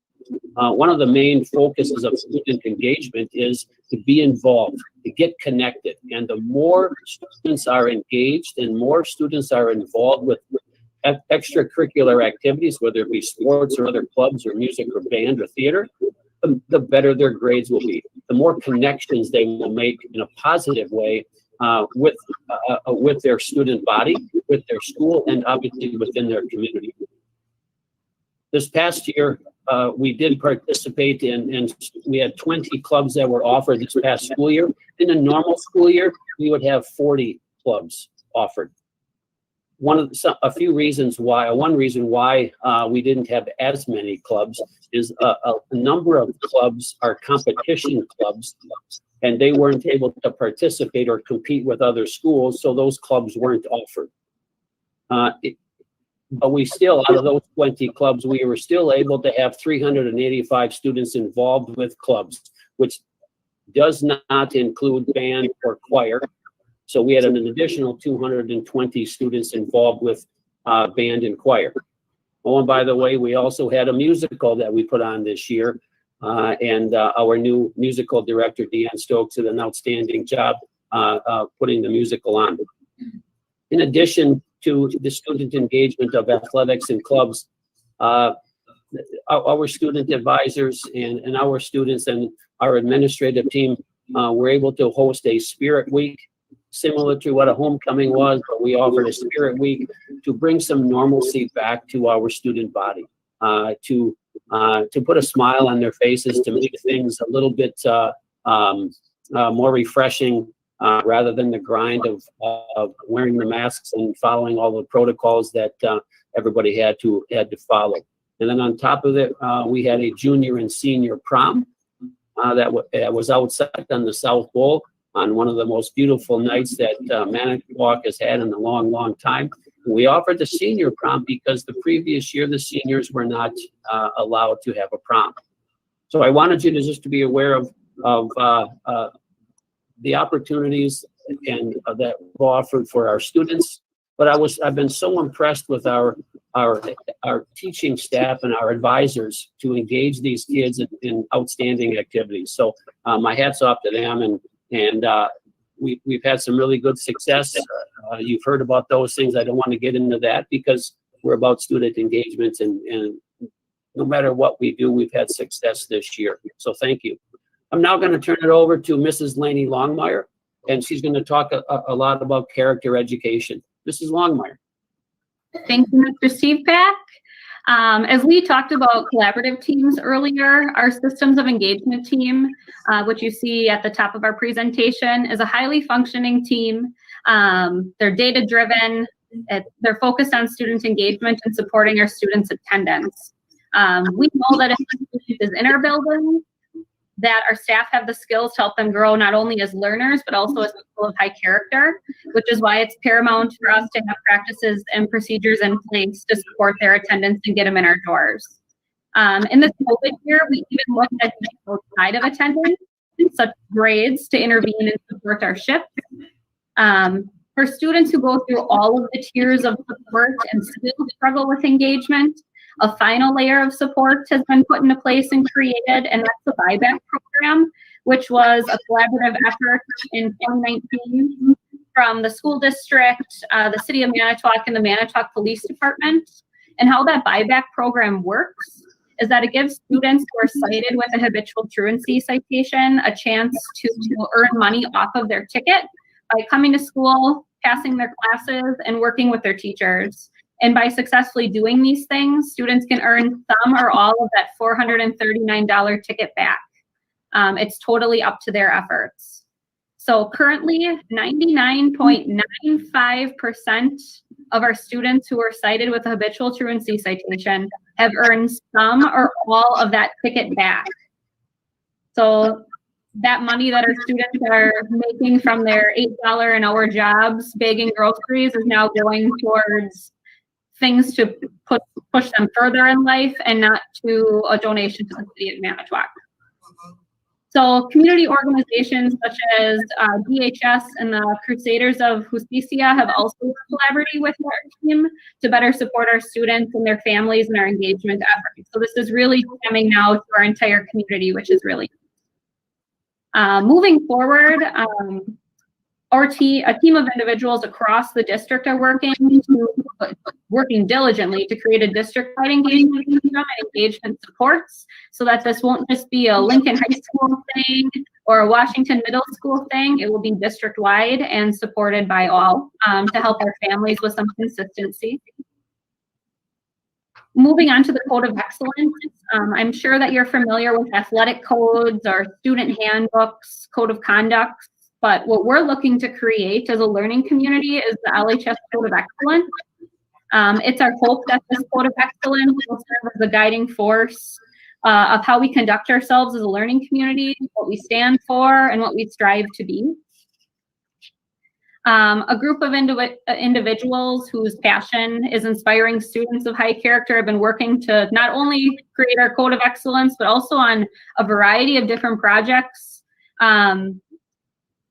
One of the main focuses of student engagement is to be involved, to get connected. And the more students are engaged and more students are involved with extracurricular activities, whether it be sports or other clubs or music or band or theater, the better their grades will be. The more connections they will make in a positive way with their student body, with their school, and obviously within their community. This past year, we did participate in we had 20 clubs that were offered this past school year. In a normal school year, we would have 40 clubs offered. One reason why we didn't have as many clubs is a number of clubs are competition clubs, and they weren't able to participate or compete with other schools, so those clubs weren't offered. But we still, out of those 20 clubs, we were still able to have 385 students involved with clubs, which does not include band or choir. So we had an additional 220 students involved with band and choir. Oh, and by the way, we also had a musical that we put on this year. And our new musical director, Deanne Stokes, did an outstanding job putting the musical on. In addition to the student engagement of athletics and clubs, our student advisors and our students and our administrative team were able to host a Spirit Week, similar to what a homecoming was, but we offered a Spirit Week to bring some normalcy back to our student body, to put a smile on their faces, to make things a little bit more refreshing, rather than the grind of wearing the masks and following all the protocols that everybody had to follow. And then on top of it, we had a junior and senior prom that was outside on the South Bowl on one of the most beautiful nights that Manitowoc has had in a long, long time. We offered the senior prom because the previous year the seniors were not allowed to have a prom. So I wanted you to just to be aware of the opportunities and that were offered for our students. But I've been so impressed with our teaching staff and our advisors to engage these kids in outstanding activities. So my hat's off to them, and we've had some really good success. You've heard about those things. I don't want to get into that because we're about student engagement, and no matter what we do, we've had success this year. So thank you. I'm now going to turn it over to Mrs. Laney Longmire, and she's going to talk a lot about character education. Mrs. Longmire. Thank you, Mr. Steve Pack. As we talked about collaborative teams earlier, our systems of engagement team, which you see at the top of our presentation, is a highly functioning team. They're data-driven. They're focused on student engagement and supporting our students' attendance. We know that if a student is in our building, that our staff have the skills to help them grow not only as learners, but also as people of high character, which is why it's paramount for us to have practices and procedures in place to support their attendance and get them in our doors. In this COVID year, we even looked at the outside of attendance, such grades, to intervene and support our shifts. For students who go through all of the tiers of support and still struggle with engagement, a final layer of support has been put into place and created, and that's the buyback program, which was a collaborative effort in 2019 from the school district, the city of Manitowoc, and the Manitowoc Police Department. And how that buyback program works is that it gives students who are cited with a habitual truancy citation a chance to earn money off of their ticket by coming to school, passing their classes, and working with their teachers. And by successfully doing these things, students can earn some or all of that $439 ticket back. It's totally up to their efforts. So currently, 99.95% of our students who are cited with a habitual truancy citation have earned some or all of that ticket back. So that money that our students are making from their $8 an hour jobs bagging groceries is now going towards things to push them further in life and not to a donation to the city of Manitowoc. So community organizations such as DHS and the Crusaders of Justicia have also collaborated with our team to better support our students and their families in our engagement efforts. So this is really stemming now to our entire community, which is really moving forward. A team of individuals across the district are working diligently to create a district-wide engagement program and engagement supports so that this won't just be a Lincoln High School thing or a Washington Middle School thing. It will be district-wide and supported by all to help our families with some consistency. Moving on to the Code of Excellence, I'm sure that you're familiar with athletic codes or student handbooks, code of conduct. But what we're looking to create as a learning community is the LHS Code of Excellence. It's our hope that this Code of Excellence will serve as a guiding force of how we conduct ourselves as a learning community, what we stand for, and what we strive to be. A group of individuals whose passion is inspiring students of high character have been working to not only create our Code of Excellence, but also on a variety of different projects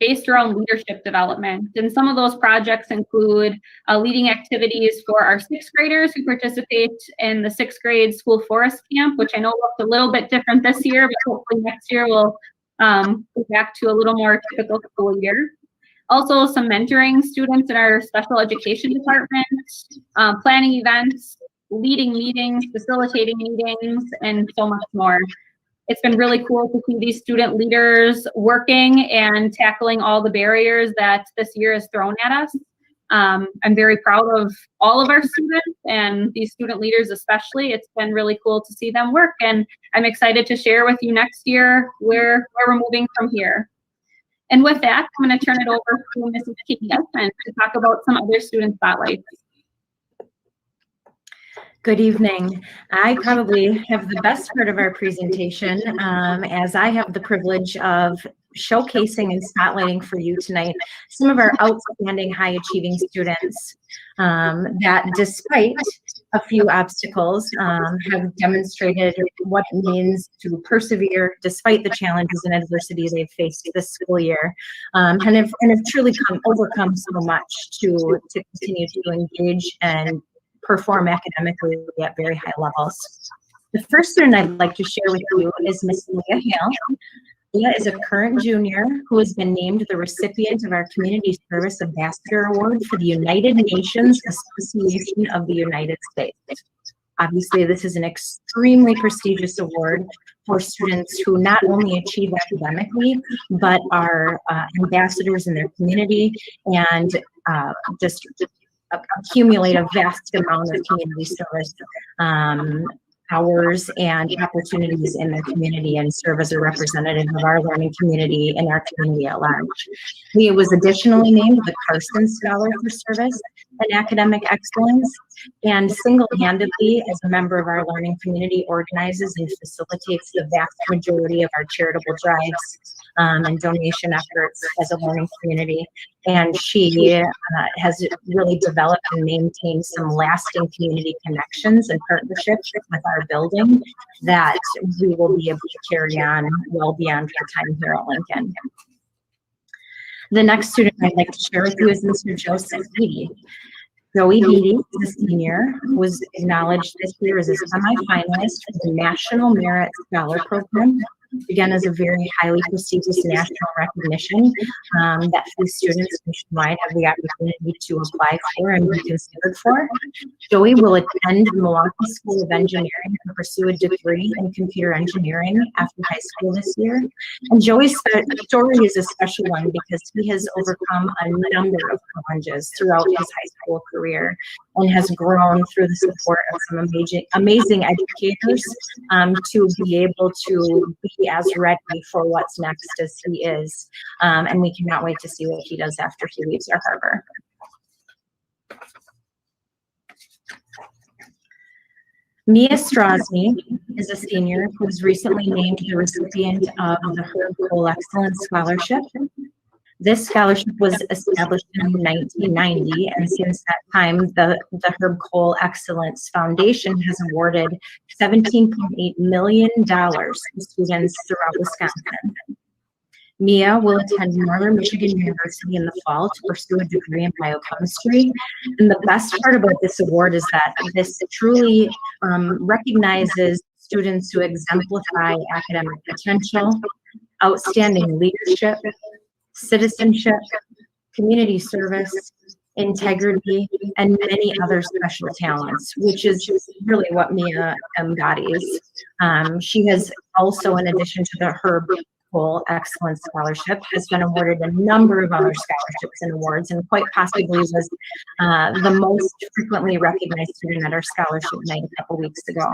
based around leadership development. And some of those projects include leading activities for our sixth graders who participate in the sixth grade school forest camp, which I know looked a little bit different this year, but hopefully next year we'll go back to a little more typical school year. Also some mentoring students in our special education department, planning events, leading meetings, facilitating meetings, and so much more. It's been really cool to see these student leaders working and tackling all the barriers that this year has thrown at us. I'm very proud of all of our students and these student leaders especially. It's been really cool to see them work, and I'm excited to share with you next year where we're moving from here. And with that, I'm going to turn it over to Mrs. Katie Esmond to talk about some other student spotlights. Good evening. I probably have the best part of our presentation as I have the privilege of showcasing and spotlighting for you tonight some of our outstanding high achieving students that despite a few obstacles have demonstrated what it means to persevere despite the challenges and adversity they've faced this school year and have truly overcome so much to continue to engage and perform academically at very high levels. The first student I'd like to share with you is Miss Leah Hale. Leah is a current junior who has been named the recipient of our Community Service Ambassador Award for the United Nations Association of the United States. Obviously, this is an extremely prestigious award for students who not only achieve academically, but are ambassadors in their community and just accumulate a vast amount of community service hours and opportunities in the community and serve as a representative of our learning community and our community at large. Leah was additionally named the Carson Scholar for Service and Academic Excellence, and single-handedly, as a member of our learning community, organizes and facilitates the vast majority of our charitable drives and donation efforts as a learning community. And she has really developed and maintained some lasting community connections and partnerships with our building that we will be able to carry on well beyond her time here at Lincoln. The next student I'd like to share with you is Mr. Joseph Beatty. Joey Beatty, the senior, was acknowledged this year as a semifinalist for the National Merit Scholar Program again, is a very highly prestigious national recognition that few students nationwide have the opportunity to apply for and be considered for. Joey will attend Milwaukee School of Engineering and pursue a degree in computer engineering after high school this year. And Joey's story is a special one because he has overcome a number of challenges throughout his high school career and has grown through the support of some amazing educators to be able to be as ready for what's next as he is. And we cannot wait to see what he does after he leaves our harbor. Mia Strasny is a senior who was recently named the recipient of the Herb Cole Excellence Scholarship. This scholarship was established in 1990, and since that time, the Herb Cole Excellence Foundation has awarded $17.8 million to students throughout Wisconsin. Mia will attend Northern Michigan University in the fall to pursue a degree in biochemistry. And the best part about this award is that this truly recognizes students who exemplify academic potential, outstanding leadership, citizenship, community service, integrity, and many other special talents, which is really what Mia embodies. She has also, in addition to the Herb Cole Excellence Scholarship, has been awarded a number of other scholarships and awards, and quite possibly was the most frequently recognized student at our scholarship night a couple weeks ago.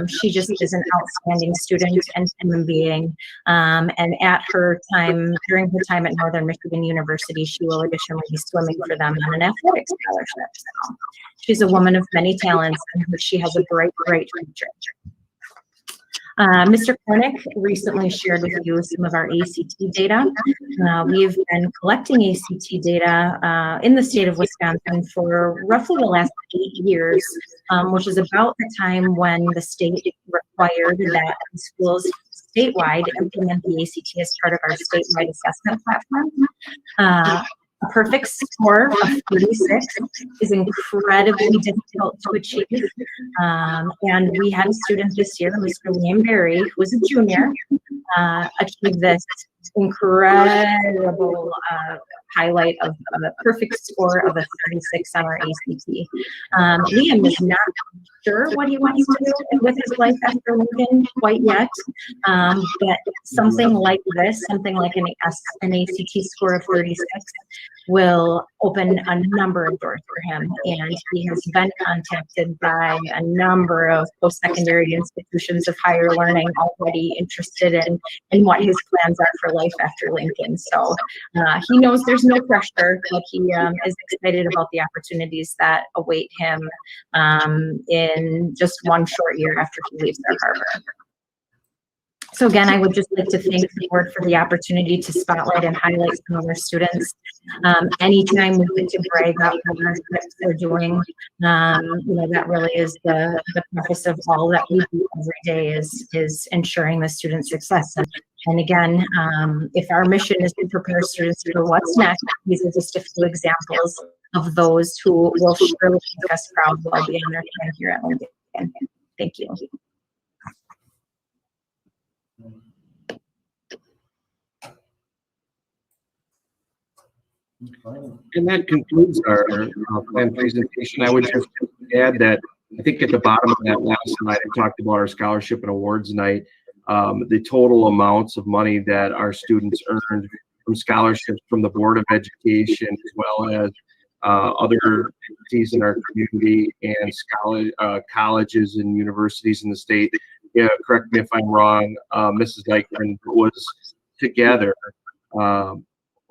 She just is an outstanding student and human being. And at her time, during her time at Northern Michigan University, she will additionally be swimming for them on an athletics scholarship. So she's a woman of many talents, and she has a bright future. Mr. Kornick recently shared with you some of our ACT data. We've been collecting ACT data in the state of Wisconsin for roughly the last 8 years, which is about the time when the state required that schools statewide implement the ACT as part of our statewide assessment platform. A perfect score of 36 is incredibly difficult to achieve. And we had a student this year, Mr. Liam Berry, who was a junior, achieve this incredible highlight of a perfect score of a 36 on our ACT. Liam is not sure what he wants to do with his life after Lincoln quite yet, but something like this, something like an ACT score of 36 will open a number of doors for him, and he has been contacted by a number of post-secondary institutions of higher learning already interested in what his plans are for life after Lincoln. So he knows there's no pressure, but he is excited about the opportunities that await him in just one short year after he leaves our harbor. So again, I would just like to thank the board for the opportunity to spotlight and highlight some of our students. Anytime we get to brag about what our trips are doing, that really is the purpose of all that we do every day is ensuring the student success. And again, if our mission is to prepare students for what's next, these are just a few examples of those who will surely make us proud while being on their time here at Lincoln. Thank you. And that concludes our planned presentation. I would just add that I think at the bottom of that last slide, I talked about our scholarship and awards night, the total amounts of money that our students earned from scholarships from the Board of Education, as well as other entities in our community and colleges and universities in the state. Yeah, correct me if I'm wrong, Mrs. Dykeman, was together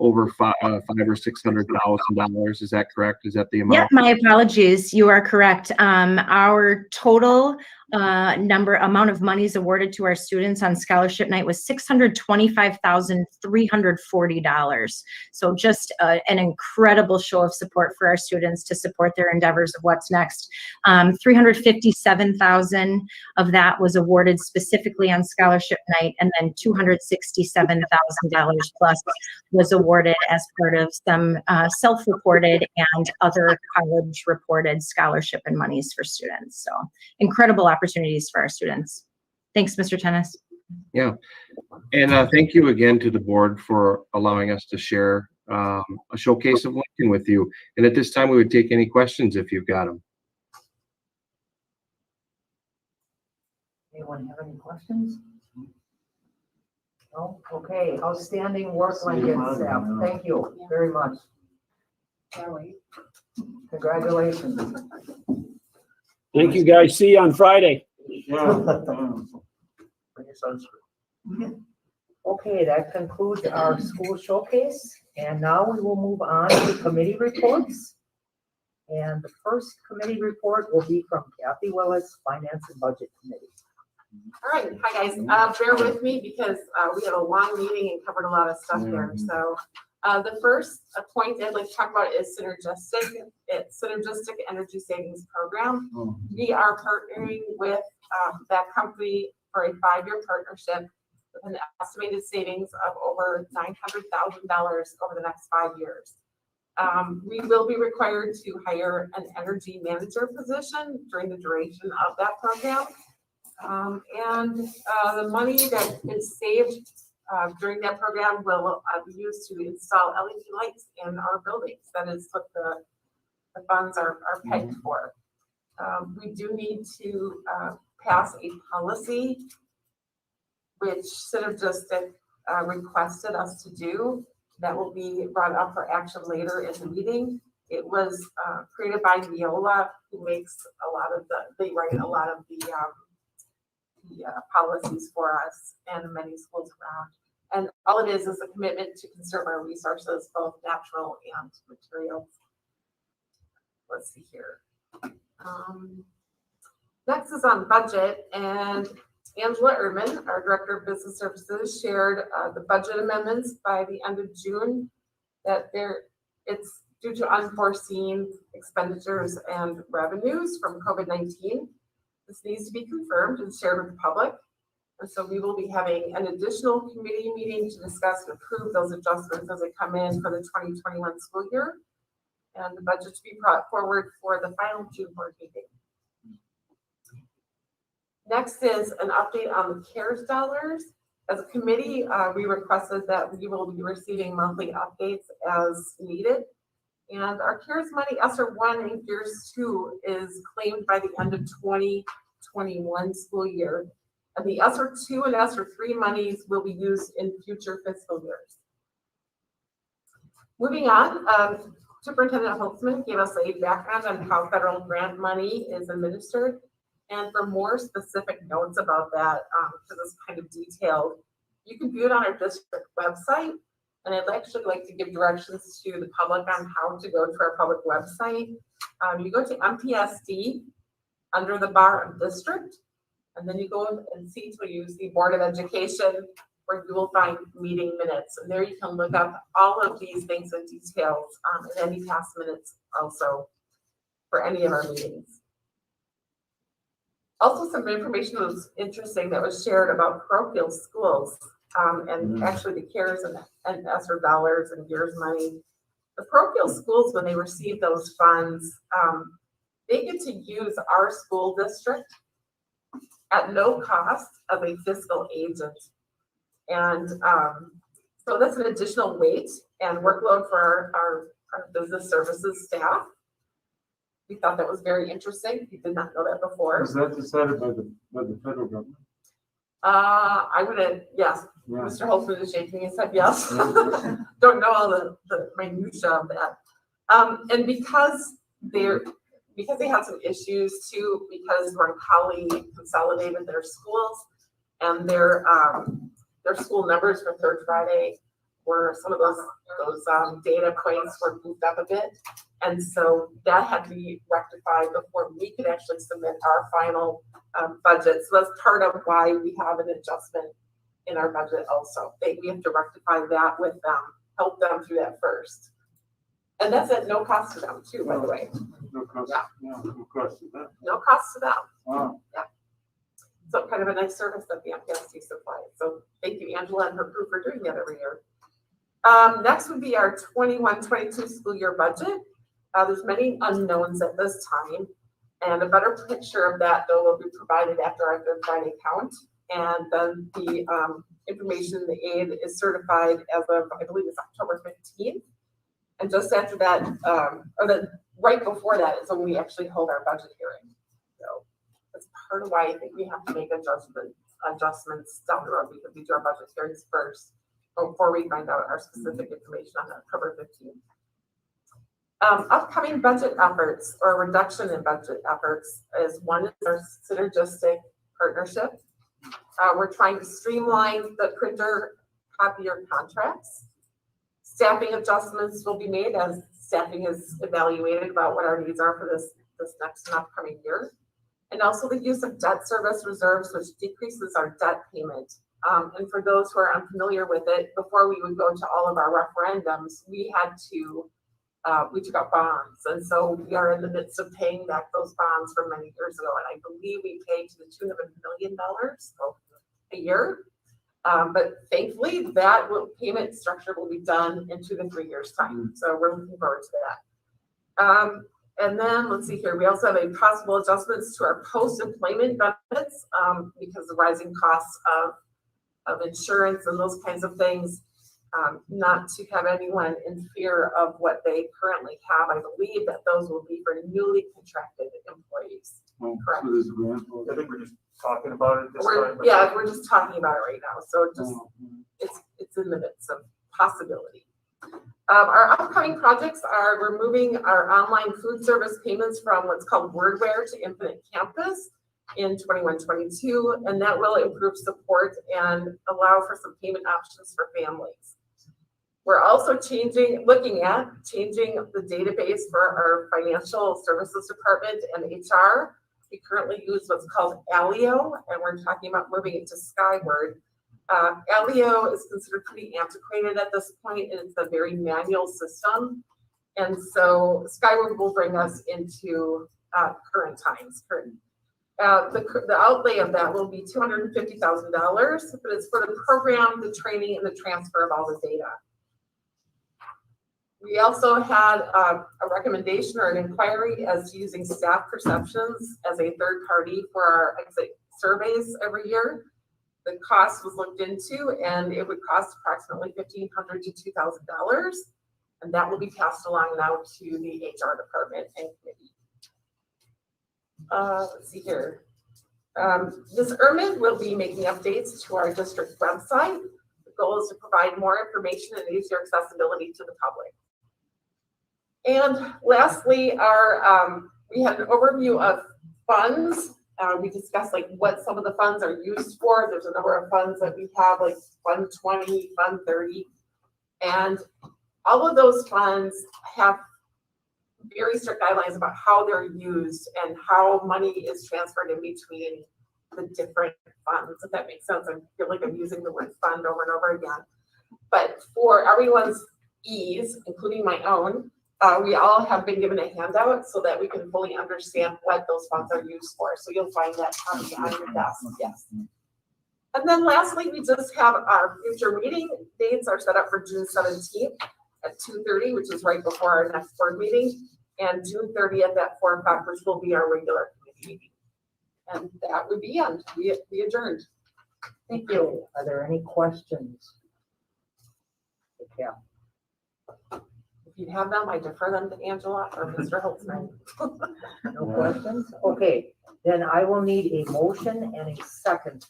over $500,000 or $600,000. Is that correct? Is that the amount? Yeah, my apologies. You are correct. Our total amount of monies awarded to our students on scholarship night was $625,340. So just an incredible show of support for our students to support their endeavors of what's next. $357,000 of that was awarded specifically on scholarship night, and then $267,000 plus was awarded as part of some self-reported and other college-reported scholarship and monies for students. So incredible opportunities for our students. Thanks, Mr. Tennis. Yeah. And thank you again to the board for allowing us to share a showcase of Lincoln with you. And at this time, we would take any questions if you've got them. Anyone have any questions? No? Okay, outstanding work, Lincoln staff. Thank you very much. Congratulations. Thank you, guys. See you on Friday. Okay, that concludes our school showcase, and now we will move on to committee reports. And the first committee report will be from Kathy Willis, Finance and Budget Committee. All right, hi guys. Bear with me because we had a long meeting and covered a lot of stuff there. So the first point I'd like to talk about is synergistic. It's Synergistic Energy Savings Program. We are partnering with that company for a 5-year partnership with an estimated savings of over $900,000 over the next 5 years. We will be required to hire an energy manager position during the duration of that program. The money that is saved during that program will be used to install LED lights in our buildings. That is what the funds are pegged for. We do need to pass a policy which Synergistic requested us to do. That will be brought up for action later in the meeting. It was created by Neola, who makes a lot of they write a lot of the policies for us and many schools around. And all it is a commitment to conserve our resources, both natural and materials. Let's see here. Next is on budget, and Angela Erdman, our Director of Business Services, shared the budget amendments by the end of June, that it's due to unforeseen expenditures and revenues from COVID-19. This needs to be confirmed and shared with the public. And so we will be having an additional committee meeting to discuss and approve those adjustments as they come in for the 2021 school year. And the budget to be brought forward for the final June board meeting. Next is an update on the CARES dollars. As a committee, we requested that we will be receiving monthly updates as needed. And our CARES money, ESSER 1 and CARES 2, is claimed by the end of 2021 school year. And the ESSER 2 and ESSER 3 monies will be used in future fiscal years. Moving on, Superintendent Holtzman gave us a background on how federal grant money is administered. And for more specific notes about that, because it's kind of detailed, you can view it on our district website. And I'd actually like to give directions to the public on how to go to our public website. You go to MPSD under the bar of district, and then you go and see till you see Board of Education, where you will find meeting minutes. And there you can look up all of these things in details, and any past minutes also for any of our meetings. Also, some information that was interesting that was shared about parochial schools, and actually the CARES and ESSER dollars and GEARS money. The parochial schools, when they receive those funds, they get to use our school district at no cost of a fiscal agent. And so that's an additional weight and workload for our business services staff. We thought that was very interesting. We did not know that before. Was that decided by the federal government? I would have, yes. Yeah. Mr. Holtzman is shaking his head yes. Don't know all the minutia of that. And because they had some issues too, because Roncalli consolidated their schools, and their school numbers for Third Friday were some of those data points were moved up a bit. And so that had to be rectified before we could actually submit our final budget. So that's part of why we have an adjustment in our budget also. We have to rectify that with them, help them through that first. And that's at no cost to them too, by the way. No cost, yeah. No cost to them. No cost to them. Wow. Yeah. So kind of a nice service that the MPST supplies. So thank you, Angela and her crew, for doing that every year. Next would be our 21-22 school year budget. There's many unknowns at this time, and a better picture of that, though, will be provided after our Third Friday count. And then the information in the aid is certified as of, I believe it's October 15th. And just after that, right before that is when we actually hold our budget hearing. So that's part of why I think we have to make adjustments down the road, because we do our budget hearings first before we find out our specific information on October 15th. Upcoming budget efforts or reduction in budget efforts is one is our synergistic partnership. We're trying to streamline the printer copier contracts. Staffing adjustments will be made as staffing is evaluated about what our needs are for this next and upcoming year. And also the use of debt service reserves, which decreases our debt payment. And for those who are unfamiliar with it, before we would go to all of our referendums, we had to we took out bonds, and so we are in the midst of paying back those bonds from many years ago, and I believe we paid to the tune of $1 million a year. But thankfully, that payment structure will be done in 2 to 3 years' time, so we're looking forward to that. And then let's see here, we also have a possible adjustments to our post-employment benefits because the rising costs of insurance and those kinds of things. Not to have anyone in fear of what they currently have. I believe that those will be for newly contracted employees. Correct. So there's a grant. I think we're just talking about it this time. Yeah, we're just talking about it right now. So it's in the midst of possibility. Our upcoming projects are we're moving our online food service payments from what's called Wordware to Infinite Campus in 21-22, and that will improve support and allow for some payment options for families. We're also looking at changing the database for our financial services department and HR. We currently use what's called Alio, and we're talking about moving it to Skyward. Alio is considered pretty antiquated at this point, and it's a very manual system. And so Skyward will bring us into current times. The outlay of that will be $250,000, but it's for the program, the training, and the transfer of all the data. We also had a recommendation or an inquiry as using staff perceptions as a third party for our exit surveys every year. The cost was looked into, and it would cost approximately $1,500 to $2,000, and that will be passed along now to the HR department and committee. Let's see here. This ERMID will be making updates to our district website. The goal is to provide more information and easier accessibility to the public. And lastly, we had an overview of funds. We discussed like what some of the funds are used for. There's a number of funds that we have, like Fund 20, Fund 30, and all of those funds have very strict guidelines about how they're used and how money is transferred in between the different funds, if that makes sense. I feel like I'm using the word fund over and over again. But for everyone's ease, including my own, we all have been given a handout so that we can fully understand what those funds are used for. So you'll find that copy on your desk, yes. And then lastly, we just have our future meeting dates are set up for June 17th at 2:30, which is right before our next board meeting, and June 30th at 4 o'clock, which will be our regular committee meeting. And that would be end. We adjourned. Thank you. Are there any questions? Yeah. If you have them, I defer them to Angela or Mr. Holtzman. No questions? Okay, then I will need a motion and a second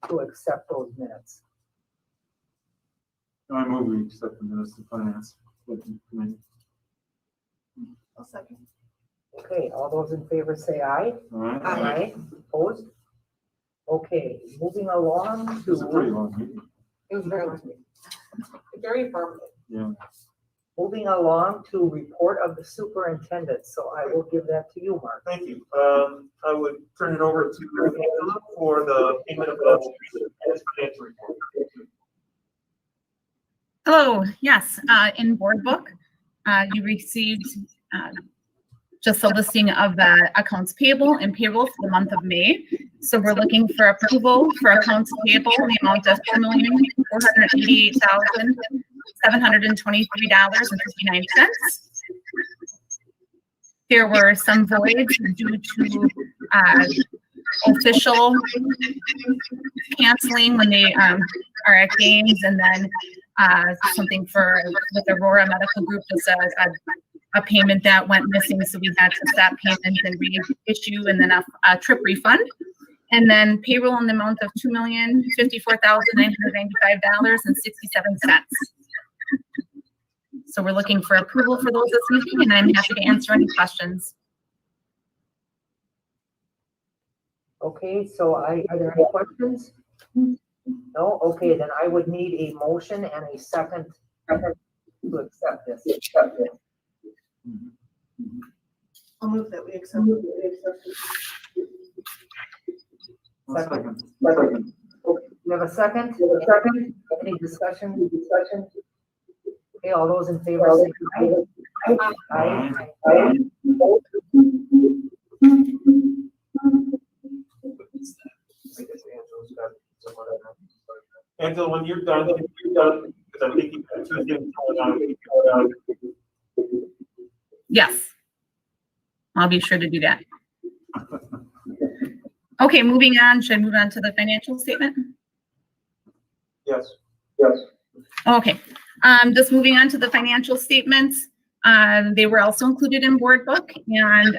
to accept those minutes. I move we accept the minutes of finance. I'll second. Okay, all those in favor say aye. All right. Aye. Opposed? Okay, moving along It's a pretty to, long meeting. It was very long. Very informative. Yeah. moving along to report of the superintendent. So I will give that to you, Mark. Thank you. I would turn it over to Angela for the payment of bills and financial report. Hello, yes, in board book, you received just a listing of the accounts payable and payroll for the month of May. So we're looking for approval for accounts payable in the amount of $488,723.59. There were some voids due to official canceling when they are at games, and then something for with Aurora Medical Group, just a payment that went missing, so we had to stop payment and reissue, and then a trip refund. And then payroll in the amount of $2,054,995.67. So we're looking for approval for those this evening, and I'm happy to answer any questions. Okay, so are there any questions? No? Okay, then I would need a motion and a second to accept this. I'll move that we accept. Second. Okay, you have a second? Second? Any discussion? Okay, all those in favor say aye. Aye. Angela, when you're done, because I think you have two things going on. Yes. I'll be sure to do that. Okay, moving on. Should I move on to the financial statement? Yes. Okay, just moving on to the financial statements. They were also included in board book, and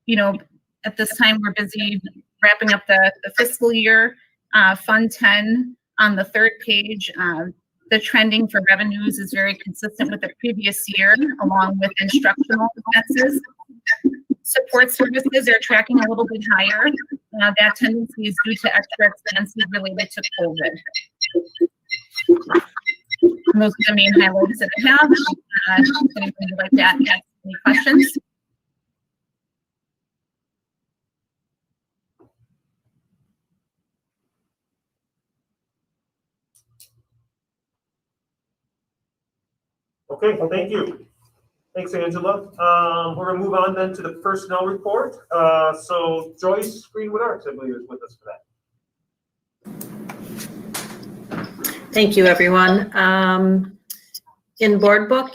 you know, at this time we're busy wrapping up the fiscal year. Fund 10 on the third page, the trending for revenues is very consistent with the previous year, along with instructional expenses. Support services are tracking a little bit higher. That tendency is due to extra expenses related to COVID. And those are the main highlights that I have. If anybody would like to ask any questions. Okay, thank you. Thanks, Angela. We're gonna move on then to the personnel report. So Joyce Greenwood Arts, I believe, is with us for that. Thank you, everyone. In board book,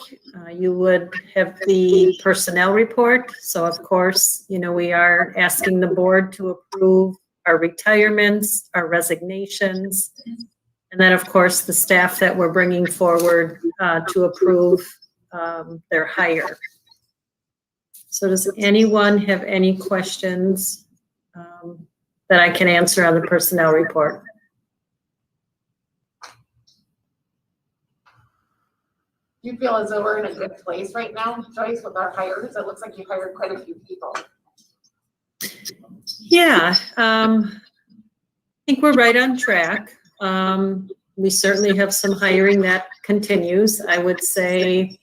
you would have the personnel report. So of course, you know, we are asking the board to approve our retirements, our resignations, and then of course the staff that we're bringing forward to approve their hire. So does anyone have any questions that I can answer on the personnel report? Do you feel as though we're in a good place right now, Joyce, with our hires? It looks like you hired quite a few people. Yeah, I think we're right on track. We certainly have some hiring that continues. I would say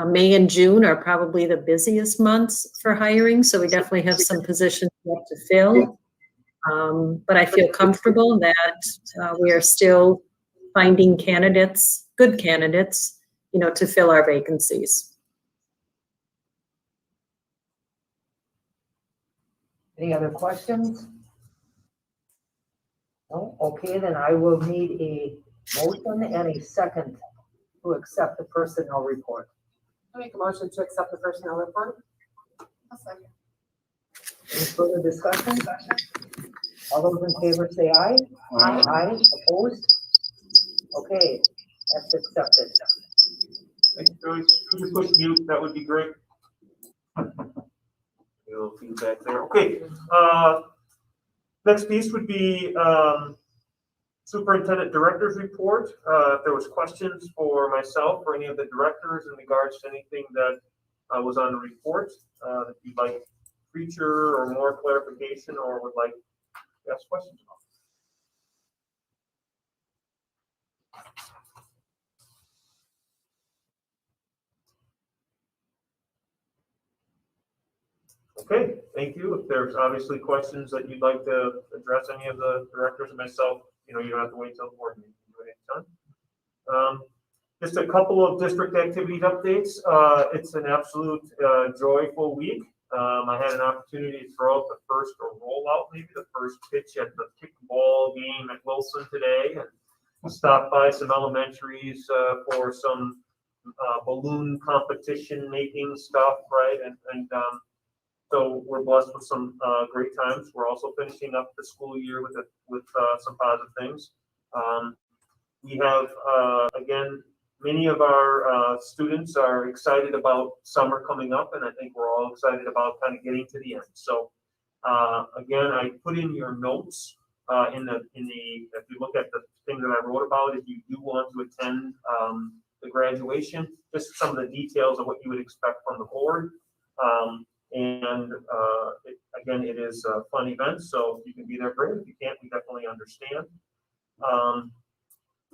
May and June are probably the busiest months for hiring, so we definitely have some positions left to fill. But I feel comfortable that we are still finding candidates, good candidates, you know, to fill our vacancies. Any other questions? No? Okay, then I will need a motion and a second to accept the personnel report. I make a motion to accept the personnel report. A second. Any further discussion? All those in favor say aye. Aye. Aye, opposed? Okay, that's accepted. Thanks, Joyce. Could you push mute? That would be great. A little feedback there. Okay. Next piece would be Superintendent Director's Report. If there was questions for myself or any of the directors in regards to anything that was on the report, that you'd like feature or more clarification or would like to ask questions about. Okay, thank you. If there's obviously questions that you'd like to address any of the directors and myself, you know, you don't have to wait till the board meeting. You can do it anytime. Just a couple of district activities updates. It's an absolute joyful week. I had an opportunity to throw out the first rollout, maybe the first pitch at the kickball game at Wilson today, and stopped by some elementaries for some balloon competition making stuff, right? And So we're blessed with some great times. We're also finishing up the school year with some positive things. We have, again, many of our students are excited about summer coming up, and I think we're all excited about kind of getting to the end. So again, I put in your notes if you look at the thing that I wrote about, if you do want to attend the graduation, just some of the details of what you would expect from the board. Again, it is a fun event, so if you can be there, great. If you can't, we definitely understand.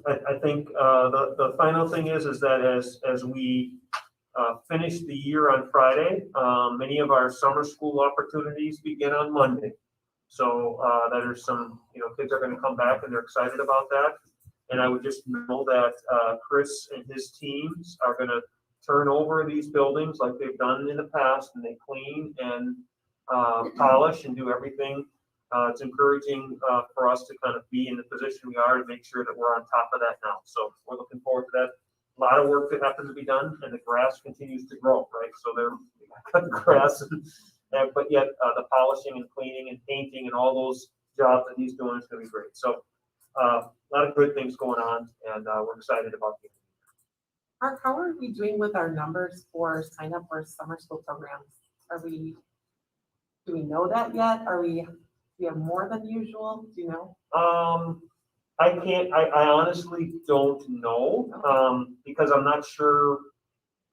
I think the final thing is that as we finish the year on Friday, many of our summer school opportunities begin on Monday. So that are some, kids are going to come back and they're excited about that. And I would just know that Chris and his teams are going to turn over these buildings like they've done in the past, and they clean and polish and do everything. It's encouraging for us to kind of be in the position we are to make sure that we're on top of that now. So we're looking forward to that. A lot of work that happens to be done, and the grass continues to grow, right? So they're cutting grass, but yet the polishing and cleaning and painting and all those jobs that he's doing is going to be great. So a lot of good things going on, and we're excited about it. How are we doing with our numbers for sign up for summer school programs? Do we know that yet? Do we have more than usual? Do you know? I honestly don't know, because I'm not sure.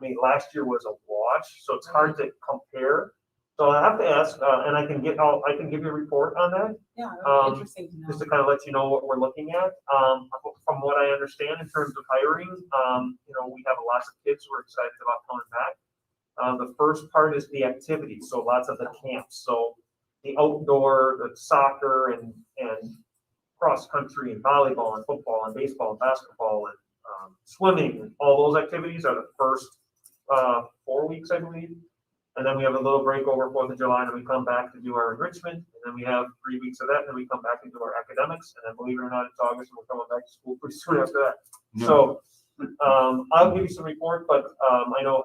I mean, last year was a wash, so it's hard to compare. So I have to ask, and I can give you a report on that. Yeah, that'd be interesting to know. Just to kind of let you know what we're looking at. From what I understand in terms of hiring, we have lots of kids who are excited about coming back. The first part is the activity, so lots of the camps. So the outdoor, the soccer and cross country and volleyball and football and baseball and basketball and swimming, and all those activities are the first 4 weeks, I believe. And then we have a little break over 4th of July, and then we come back to do our enrichment, and then we have 3 weeks of that, and then we come back and do our academics, and then believe it or not, it's August, and we're coming back to school pretty soon after that. Yeah. So I'll give you some report, but I know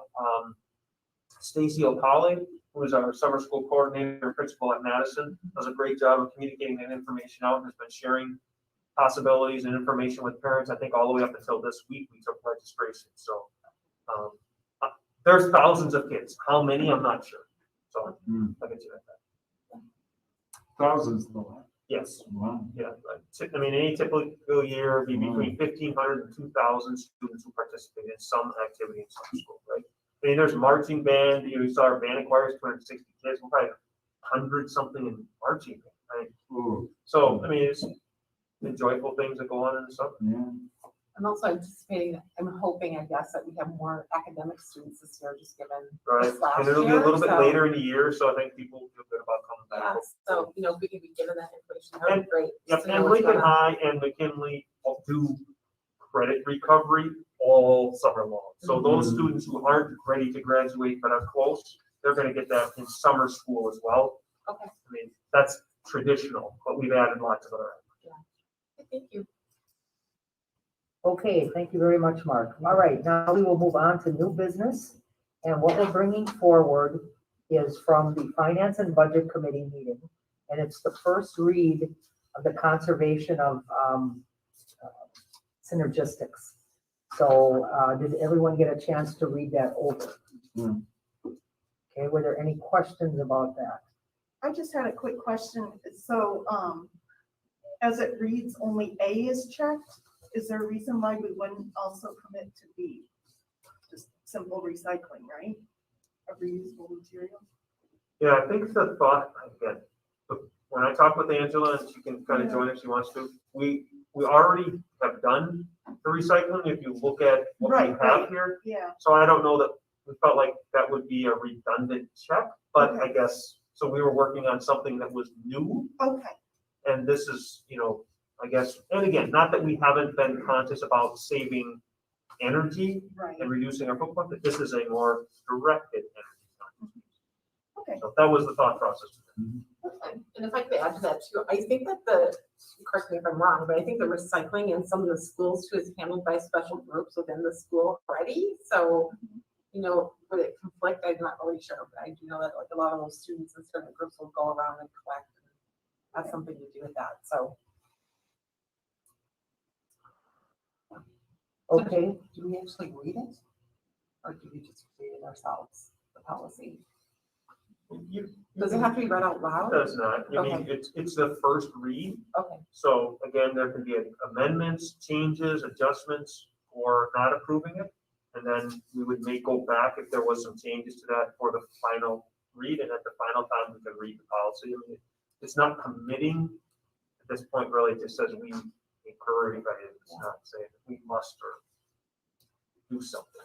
Stacy O'Polly, who is our summer school coordinator and principal at Madison, does a great job of communicating that information out and has been sharing possibilities and information with parents. I think all the way up until this week, we took registration. So there's thousands of kids. How many, I'm not sure. So I'll get you that. Thousands though. Yes. Wow. Yeah. I mean, any typical year would be between 1,500 and 2,000 students who participate in some activity in summer school, right? I mean, there's marching band. You saw our band choirs, 260 kids. We'll probably have 100-something in marching band, right? Ooh. So, I mean, it's the joyful things that go on in the summer. Yeah. I'm also anticipating, I'm hoping, I guess, that we have more academic students this year, just given right. this last And it'll year, be a little bit so, later in the year, so I think people feel good about coming back. Yeah, so, if we could be given that information, that would be great. Yep, just to know and what's Lincoln going on. High and McKinley will do credit recovery all summer long. So those students who aren't ready to graduate but are close, they're going to get that in summer school as well. Okay. I mean, that's traditional, but we've added lots of other. Yeah. Thank you. Okay, thank you very much, Mark. All right, now we will move on to new business. And what we're bringing forward is from the Finance and Budget Committee meeting. And it's the first read of the conservation of synergistics. So did everyone get a chance to read that over? Okay, were there any questions about that? I just had a quick question. So as it reads, only A is checked. Is there a reason why we wouldn't also commit to B? Just simple recycling, right? Of reusable materials? Yeah, I think the thought, again, when I talk with Angela, and she can kind of join if she wants to, we already have done the recycling if you look at what we have here. Yeah. So I don't know that we felt like that would be a redundant check, but I guess, so we were working on something that was new. Okay. And this is, I guess, and again, not that we haven't been conscious about saving energy and reducing our footprint, but this is a more directed energy. Okay. So that was the thought process. And if I could add to that too, I think that correct me if I'm wrong, but I think the recycling in some of the schools too is handled by special groups within the school already. So would it conflict? I'm not really sure, but I do know that like a lot of those students in certain groups will go around and collect. That's something to do with that, so. Okay, Do we actually read it? Or do we just read it ourselves, the policy? Does it have to be read out loud? It does not. I mean, Okay. it's the first read. Okay. So again, there can be amendments, changes, adjustments, or not approving it. And then we would go back if there was some changes to that for the final read. And at the final time, we can read the policy. I mean, it's not committing at this point, really. It just says we encourage everybody. It's not saying we must or do something.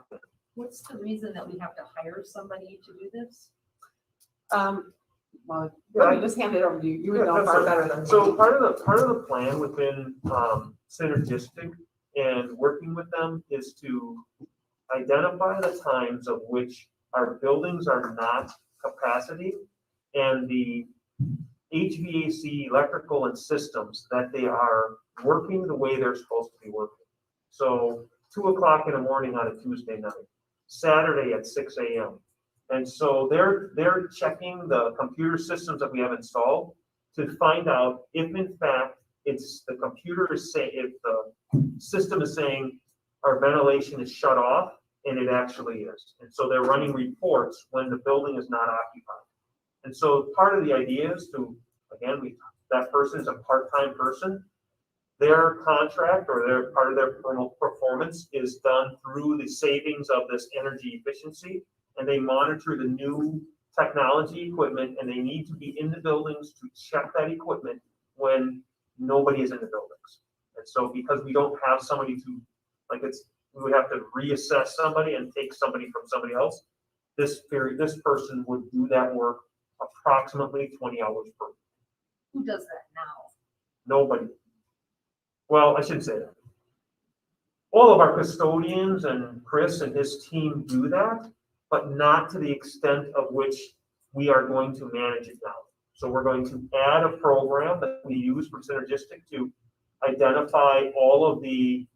But what's the reason that we have to hire somebody to do this? Well, let me just hand it over to you. You would know far better than me. So part of the plan within synergistic and working with them is to identify the times of which our buildings are not capacity and the HVAC, electrical, and systems that they are working the way they're supposed to be working. So 2 o'clock in the morning on a Tuesday night, Saturday at 6 a.m. And so they're checking the computer systems that we have installed to find out if in fact it's the computer is saying, if the system is saying our ventilation is shut off, and it actually is. And so they're running reports when the building is not occupied. And so part of the idea is to, again, that person is a part-time person. Their contract or their part of their performance is done through the savings of this energy efficiency, and they monitor the new technology equipment, and they need to be in the buildings to check that equipment when nobody is in the buildings. And so because we don't have somebody to, we would have to reassess somebody and take somebody from somebody else, this person would do that work approximately 20 hours per week. Who does that now? Nobody. Well, I shouldn't say that. All of our custodians and Chris and his team do that, but not to the extent of which we are going to manage it now. So we're going to add a program that we use for Synergistic to identify all of the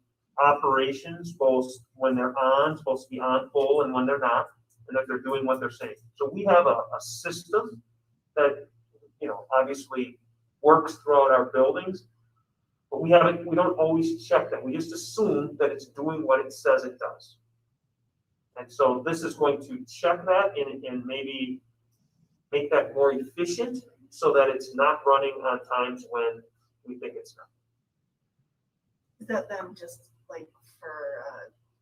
operations, both when they're supposed to be on full, and when they're not, and that they're doing what they're saying. So we have a system that, obviously works throughout our buildings, but we don't always check that. We just assume that it's doing what it says it does. And so this is going to check that and maybe make that more efficient so that it's not running on times when we think it's not. Is that them just like for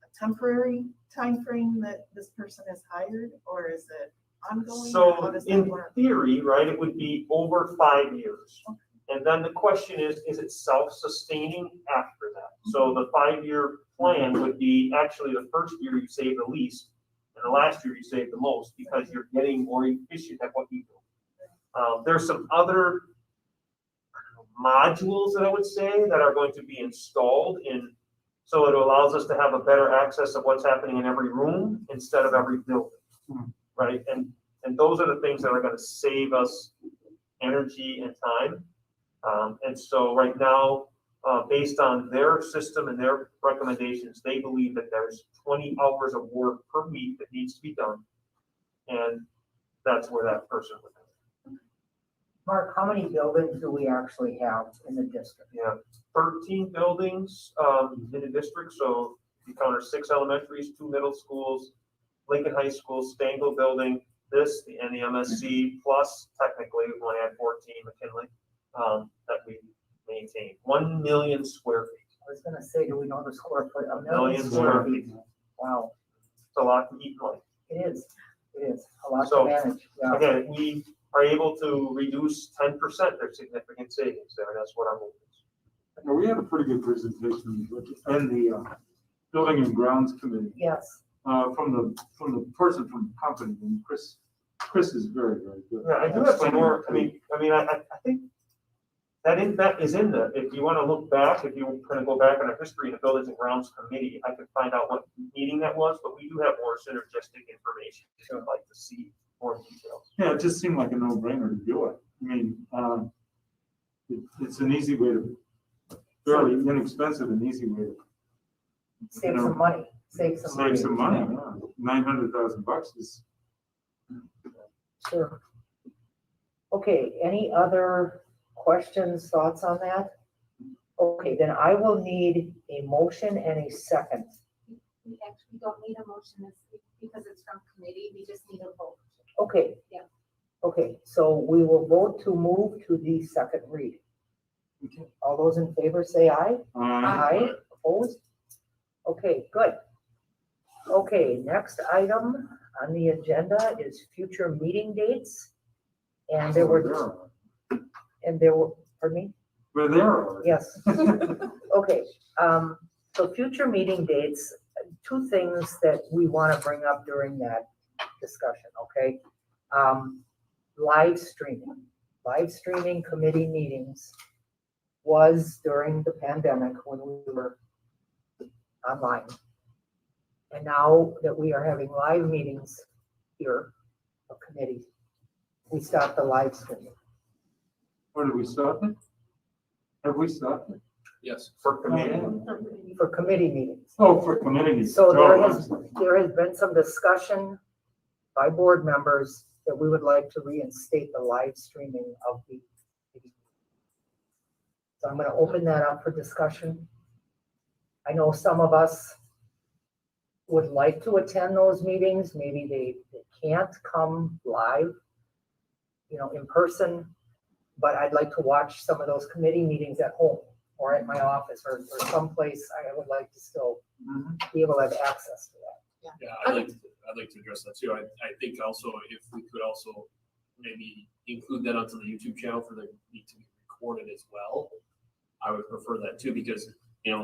a temporary time frame that this person is hired, or is it ongoing? So in theory, right, it would be over 5 years. Okay. And then the question is it self-sustaining after that? Mm-hmm. So the 5-year plan would be actually the first year you save the least, and the last year you save the most because you're getting more efficient at what you do. There's some other modules that I would say that are going to be installed in, so it allows us to have a better access of what's happening in every room instead of every building, right? And those are the things that are going to save us energy and time. And so right now, based on their system and their recommendations, they believe that there's 20 hours of work per week that needs to be done. And that's where that person would be. Mark, how many buildings do we actually have in the district? Yeah, 13 buildings in the district. So you counter 6 elementaries, 2 middle schools, Lincoln High School, Stangl Building, and the MSC, plus technically we want to add 14 McKinley that we maintain. 1 million square feet. I was going to say, do we know the square foot? A million square feet. Wow. It's a lot to eat like. It is. It is a lot to manage. Yeah. Again, we are able to reduce 10%. There's significant savings there. That's what I'm hoping. Now, we had a pretty good presentation in the Building and Grounds Committee. Yes. From the person from the company, and Chris is very, very good. Yeah, I do have some more. I think that is in the, if you want to look back, if you're going to go back in our history in the Buildings and Grounds Committee, I could find out what meeting that was, but we do have more synergistic information if you'd like to see more details. Yeah, it just seemed like a no-brainer to do it. I mean, it's an easy way to, fairly inexpensive and easy way to Save some money, save some money. Save some money, yeah. $900,000 is. Sure. Okay, any other questions, thoughts on that? Okay, then I will need a motion and a second. We actually don't need a motion because it's from committee. We just need a vote. Okay. Yeah. Okay, so we will vote to move to the second read. All those in favor say aye. Aye. Opposed? Okay, good. Okay, next item on the agenda is future meeting dates. And there were, pardon me? We're there already. Yes. Okay, so future meeting dates, two things that we want to bring up during that discussion, okay? Live streaming committee meetings was during the pandemic when we were online. And now that we are having live meetings here, a committee, we stopped the live streaming. When did we stop it? Have we stopped it? Yes, for committee. For committee meetings. Oh, for committee. So there has been some discussion by board members that we would like to reinstate the live streaming of the meeting. So I'm going to open that up for discussion. I know some of us would like to attend those meetings. Maybe they can't come live, in person, but I'd like to watch some of those committee meetings at home or at my office or someplace. I would like to still be able to have access to that. Yeah, I'd like to address that too. I think also if we could also maybe include that onto the YouTube channel for the need to be recorded as well. I would prefer that too, because,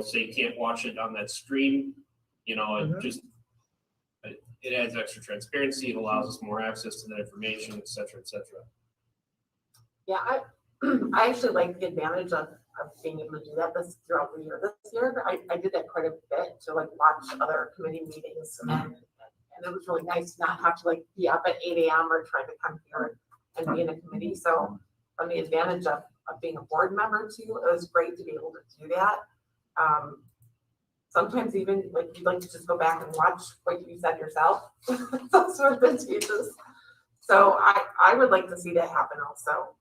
say you can't watch it on that stream, it adds extra transparency. It allows us more access to that information, et cetera, et cetera. Yeah, I actually like the advantage of being able to do that throughout the year. This year, I did that quite a bit to watch other committee meetings, and it was really nice to not have to be up at 8 a.m. or trying to come here and be in a committee. So from the advantage of being a board member too, it was great to be able to do that. Sometimes even you'd like to just go back and watch what you said yourself, those sort of pages. So I would like to see that happen also.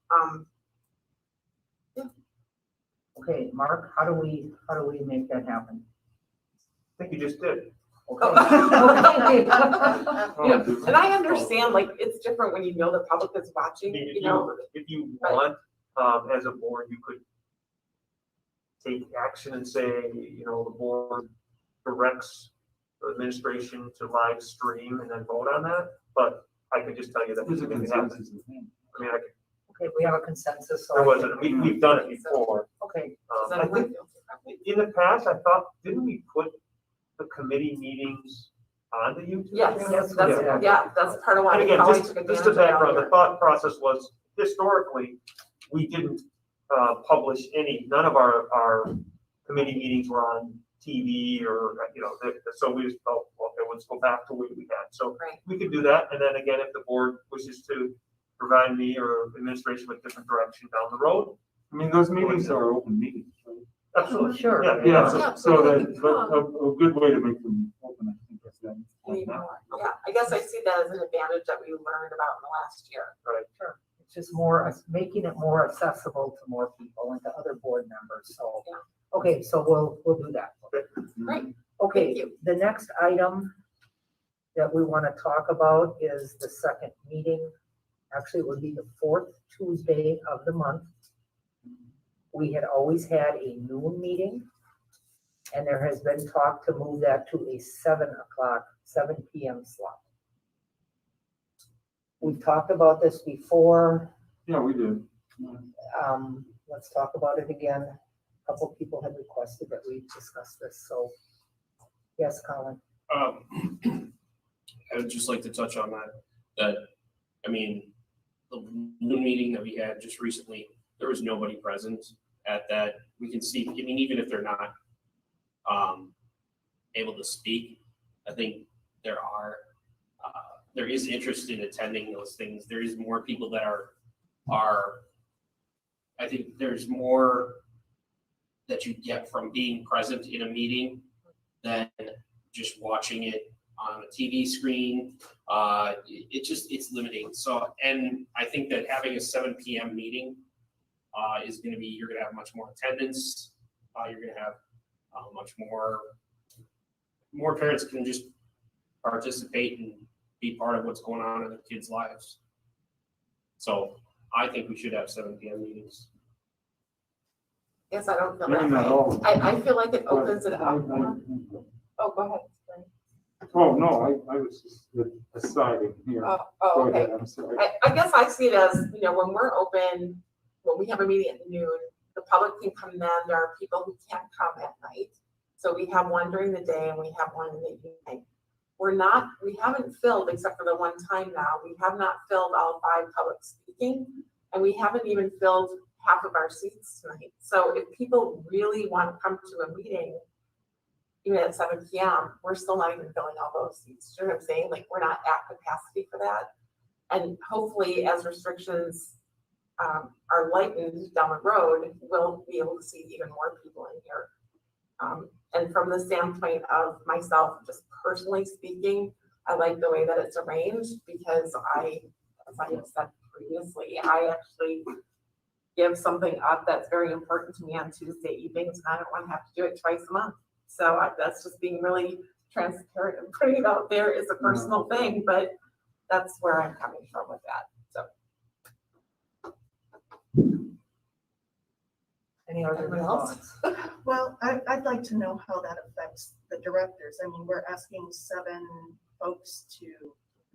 Yeah. Okay, Mark, how do we make that happen? I think you just did. Okay. And I understand, it's different when you know the public is watching, If you want, as a board, you could take action and say, the board directs the administration to live stream and then vote on that. But I could just tell you that. There's a consensus. Okay, we have a consensus. There wasn't, we've done it before. Okay. I think in the past, I thought, didn't we put the committee meetings on the YouTube? Yes, channel? that's part of why. And again, we just took the advantage of background, it. the thought process was historically, we didn't publish none of our committee meetings were on TV or, so we just felt, okay, let's go back to what we had. So we could do that. And then again, if the board wishes to provide me or administration with different direction down the road. I mean, those meetings are open meetings, right? Absolutely. Sure. Yeah. So that, but a good way to make them open, I think, is that. Yeah, I guess I see that as an advantage that we learned about in the last year. Right. Sure. It's just making it more accessible to more people and to other board members. So, okay, so we'll do that. Right. Okay, the next item that we want to talk about is the second meeting. Actually, it would be the fourth Tuesday of the month. We had always had a noon meeting, and there has been talk to move that to a 7 p.m. slot. We've talked about this before. Yeah, we did. Let's talk about it again. A couple people had requested that we discuss this, so yes, Colin. I would just like to touch on that I mean, the noon meeting that we had just recently, there was nobody present at that. We can see, even if they're not able to speak, I think there is interest in attending those things. There is more people that are I think there's more that you get from being present in a meeting than just watching it on a TV screen. It's limiting. So, and I think that having a 7 p.m. meeting is going to be, you're going to have much more attendance. You're going to have much more parents can just participate and be part of what's going on in their kids' lives. So I think we should have 7 p.m. meetings. Yes, I don't feel Maybe that not all. way. I feel like it opens it up more. Oh, go ahead. Oh, no, I was just deciding here. Oh, Go okay. ahead, I'm sorry. I guess I see it as, when we're open, when we have a meeting at noon, the public can come then. There are people who can't come at night. So we have one during the day and we have one in the evening. We haven't filled, except for the one time now, we have not filled all 5 public speaking, and we haven't even filled half of our seats tonight. So if people really want to come to a meeting, even at 7 p.m., we're still not even filling all those seats. You know what I'm saying? Like, we're not at capacity for that. And hopefully, as restrictions are lightened down the road, we'll be able to see even more people in here. And from the standpoint of myself, just personally speaking, I like the way that it's arranged because as I have said previously, I actually give something up that's very important to me on Tuesday evenings, and I don't want to have to do it twice a month. So that's just being really transparent and putting it out there is a personal thing, but that's where I'm coming from with that. So. Any other else? Well, I'd like to know how that affects the directors. I mean, we're asking 7 folks to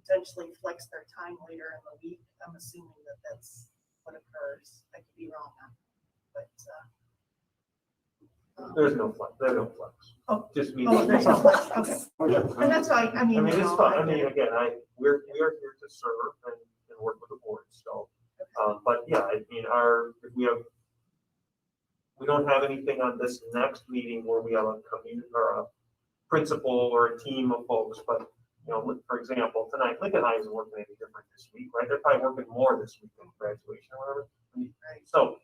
potentially flex their time later in the week. I'm assuming that that's what occurs. I could be wrong on that, but. There's no flex. Oh, just me. Oh, there's no flex. Okay. And that's why, I mean. It's fun. I mean, again, we are here to serve and work with the board. So, but yeah, I mean, if we don't have anything on this next meeting where we have a community or a principal or a team of folks, but for example, tonight Lincoln High is working maybe different this week, right? They're probably working more this week than graduation or whatever. So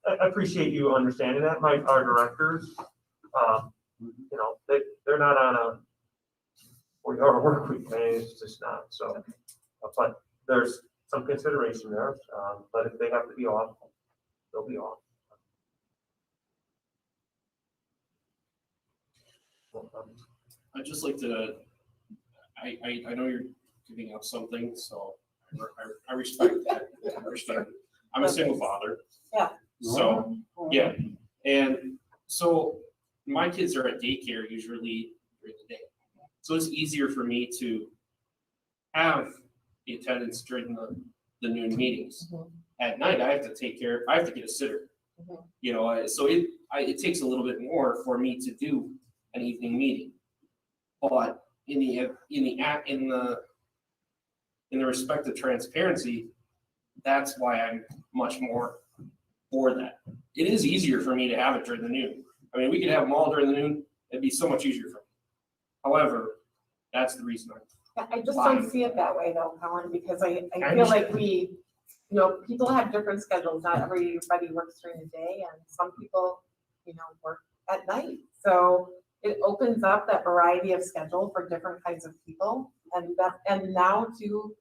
I appreciate you understanding that. Our directors, they're not on a 40-hour work week, man. It's just not. So, but there's some consideration there. But if they have to be off, they'll be off. I'd just like to, I know you're giving up something, so I respect that. I understand. I'm a single father. Yeah. So, yeah. And so my kids are at daycare usually during the day. So it's easier for me to have the attendance during the noon meetings. At night, I have to get a sitter. So it takes a little bit more for me to do an evening meeting. But in the respect of transparency, that's why I'm much more for that. It is easier for me to have it during the noon. I mean, we could have them all during the noon. It'd be so much easier for me. However, that's the reason I just don't see it that way though, Colin, because I feel like people have different schedules. Not everybody works during the day, and some people, work at night. So it opens up that variety of schedule for different kinds of people. And now too,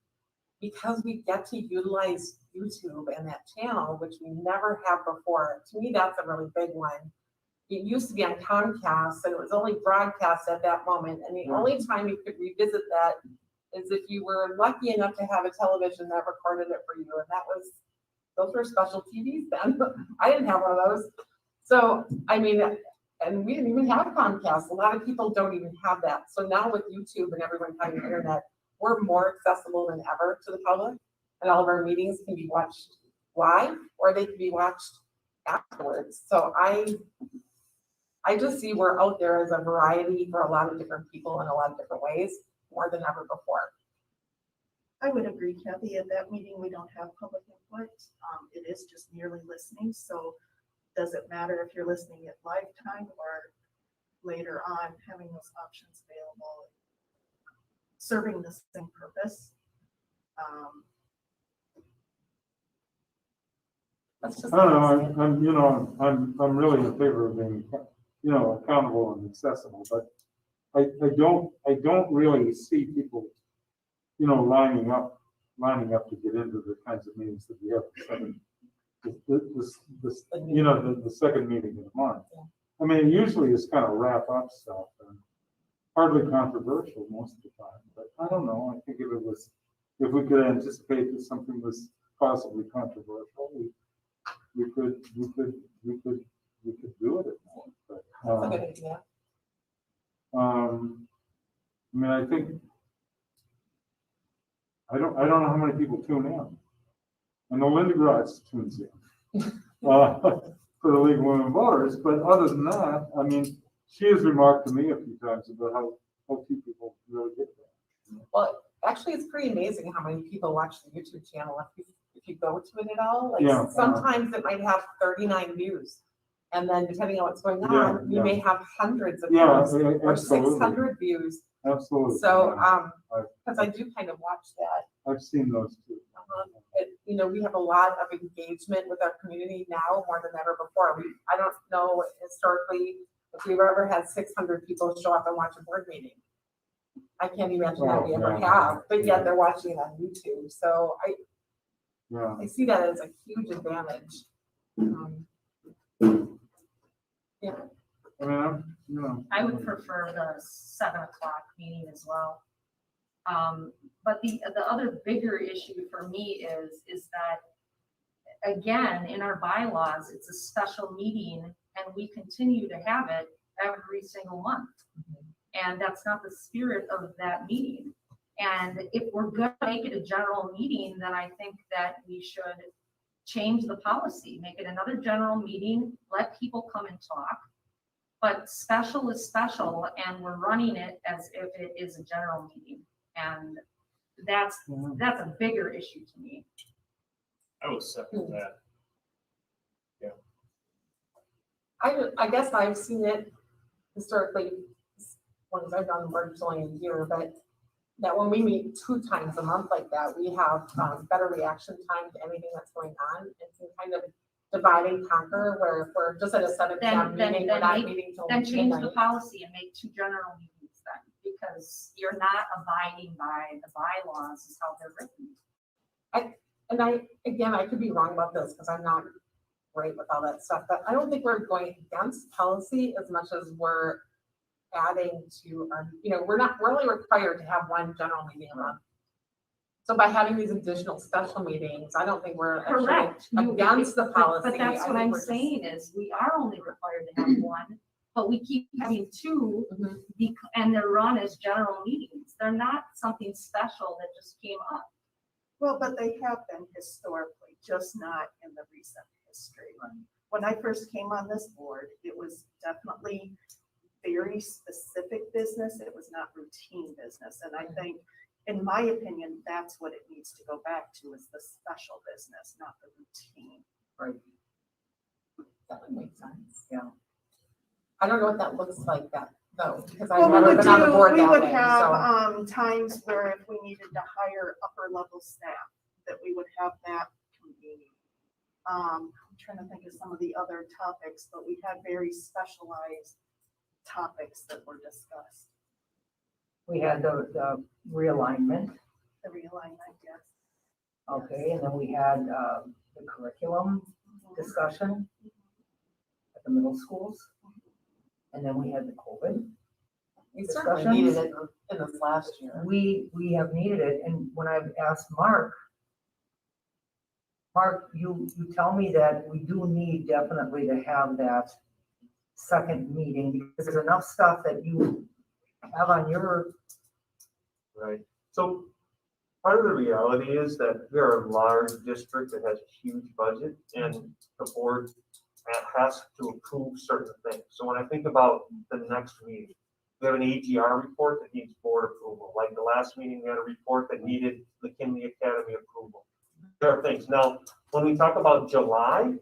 because we get to utilize YouTube and that channel, which we never have before, to me, that's a really big one. It used to be on Comcast, and it was only broadcast at that moment. And the only time you could revisit that is if you were lucky enough to have a television that recorded it for you. And those were special TVs then. I didn't have one of those. So, I mean, and we didn't even have Comcast. A lot of people don't even have that. So now with YouTube and everyone having internet, we're more accessible than ever to the public. And all of our meetings can be watched live or they can be watched afterwards. So I just see we're out there as a variety for a lot of different people in a lot of different ways, more than ever before. I would agree, Kathy. At that meeting, we don't have public input. It is just merely listening. So does it matter if you're listening at live time or later on, having those options available, serving the same purpose? I don't know, I'm really in favor of being, accountable and accessible, but I don't really see people, you know, lining up to get into the kinds of meetings that we have. You know, the second meeting in the month. I mean, usually it's kind of wrap up stuff and hardly controversial most of the time, but I don't know. I think if we could anticipate that something was possibly controversial, we could do it more. But, That's a good idea. I mean, I don't know how many people tune in. I know Linda Gratz tunes in for the League of Women Voters, but other than that, I mean, she has remarked to me a few times about how few people really get there. Well, actually, it's pretty amazing how many people watch the YouTube channel if you go to it at all. Like Yeah, sometimes it might have 39 views. And then depending on what's going on, you may have hundreds of views or absolutely. 600 views. Absolutely. So, because I do kind of watch that. I've seen those too. You know, we have a lot of engagement with our community now more than ever before. I don't know historically if we've ever had 600 people show up and watch a board meeting. I can't imagine that we ever have, but yet they're watching it on YouTube. So I see that as a huge advantage. Yeah. I mean, you know. I would prefer the 7 o'clock meeting as well. But the other bigger issue for me is that, again, in our bylaws, it's a special meeting and we continue to have it every single month. And that's not the spirit of that meeting. And if we're going to make it a general meeting, then I think that we should change the policy, make it another general meeting, let people come and talk. But special is special, and we're running it as if it is a general meeting. And that's a bigger issue to me. I would second that. Yeah. I guess I've seen it historically, ones I've done virtually a year, but that when we meet 2 times a month like that, we have better reaction time to anything that's going on. It's kind of divide and conquer, where if we're just at a 7 p.m. meeting, we're not meeting till Then change the midnight. policy and make 2 general meetings then, because you're not abiding by the bylaws is how they're written. I could be wrong about this because I'm not great with all that stuff, but I don't think we're going against policy as much as we're adding to our, we're only required to have 1 general meeting a month. So by having these additional special meetings, I don't think we're Correct. actually against the policy. But that's what I'm saying is we are only required to have 1, but we keep having 2 and they're run as general meetings. They're not something special that just came up. Well, but they have been historically, just not in the recent history. When I first came on this board, it was definitely very specific business. It was not routine business. And I think, in my opinion, that's what it needs to go back to, is the special business, not the routine. Right. That would make sense. Yeah. I don't know what that looks like though, because I've never been on the board that way. We would have times where if we needed to hire upper level staff, that we would have that convening. I'm trying to think of some of the other topics, but we had very specialized topics that were discussed. We had the realignment. The realignment, yes. Okay, and then we had the curriculum discussion at the middle schools. And then we had the COVID. We certainly needed it in this last year. We have needed it, and when I've asked Mark, you tell me that we do need definitely to have that second meeting, because there's enough stuff that you have on your. Right. So part of the reality is that we are a large district that has a huge budget, and the board has to approve certain things. So when I think about the next meeting, we have an AGR report that needs board approval. Like the last meeting, we had a report that needed the McKinley Academy approval. There are things. Now, when we talk about July,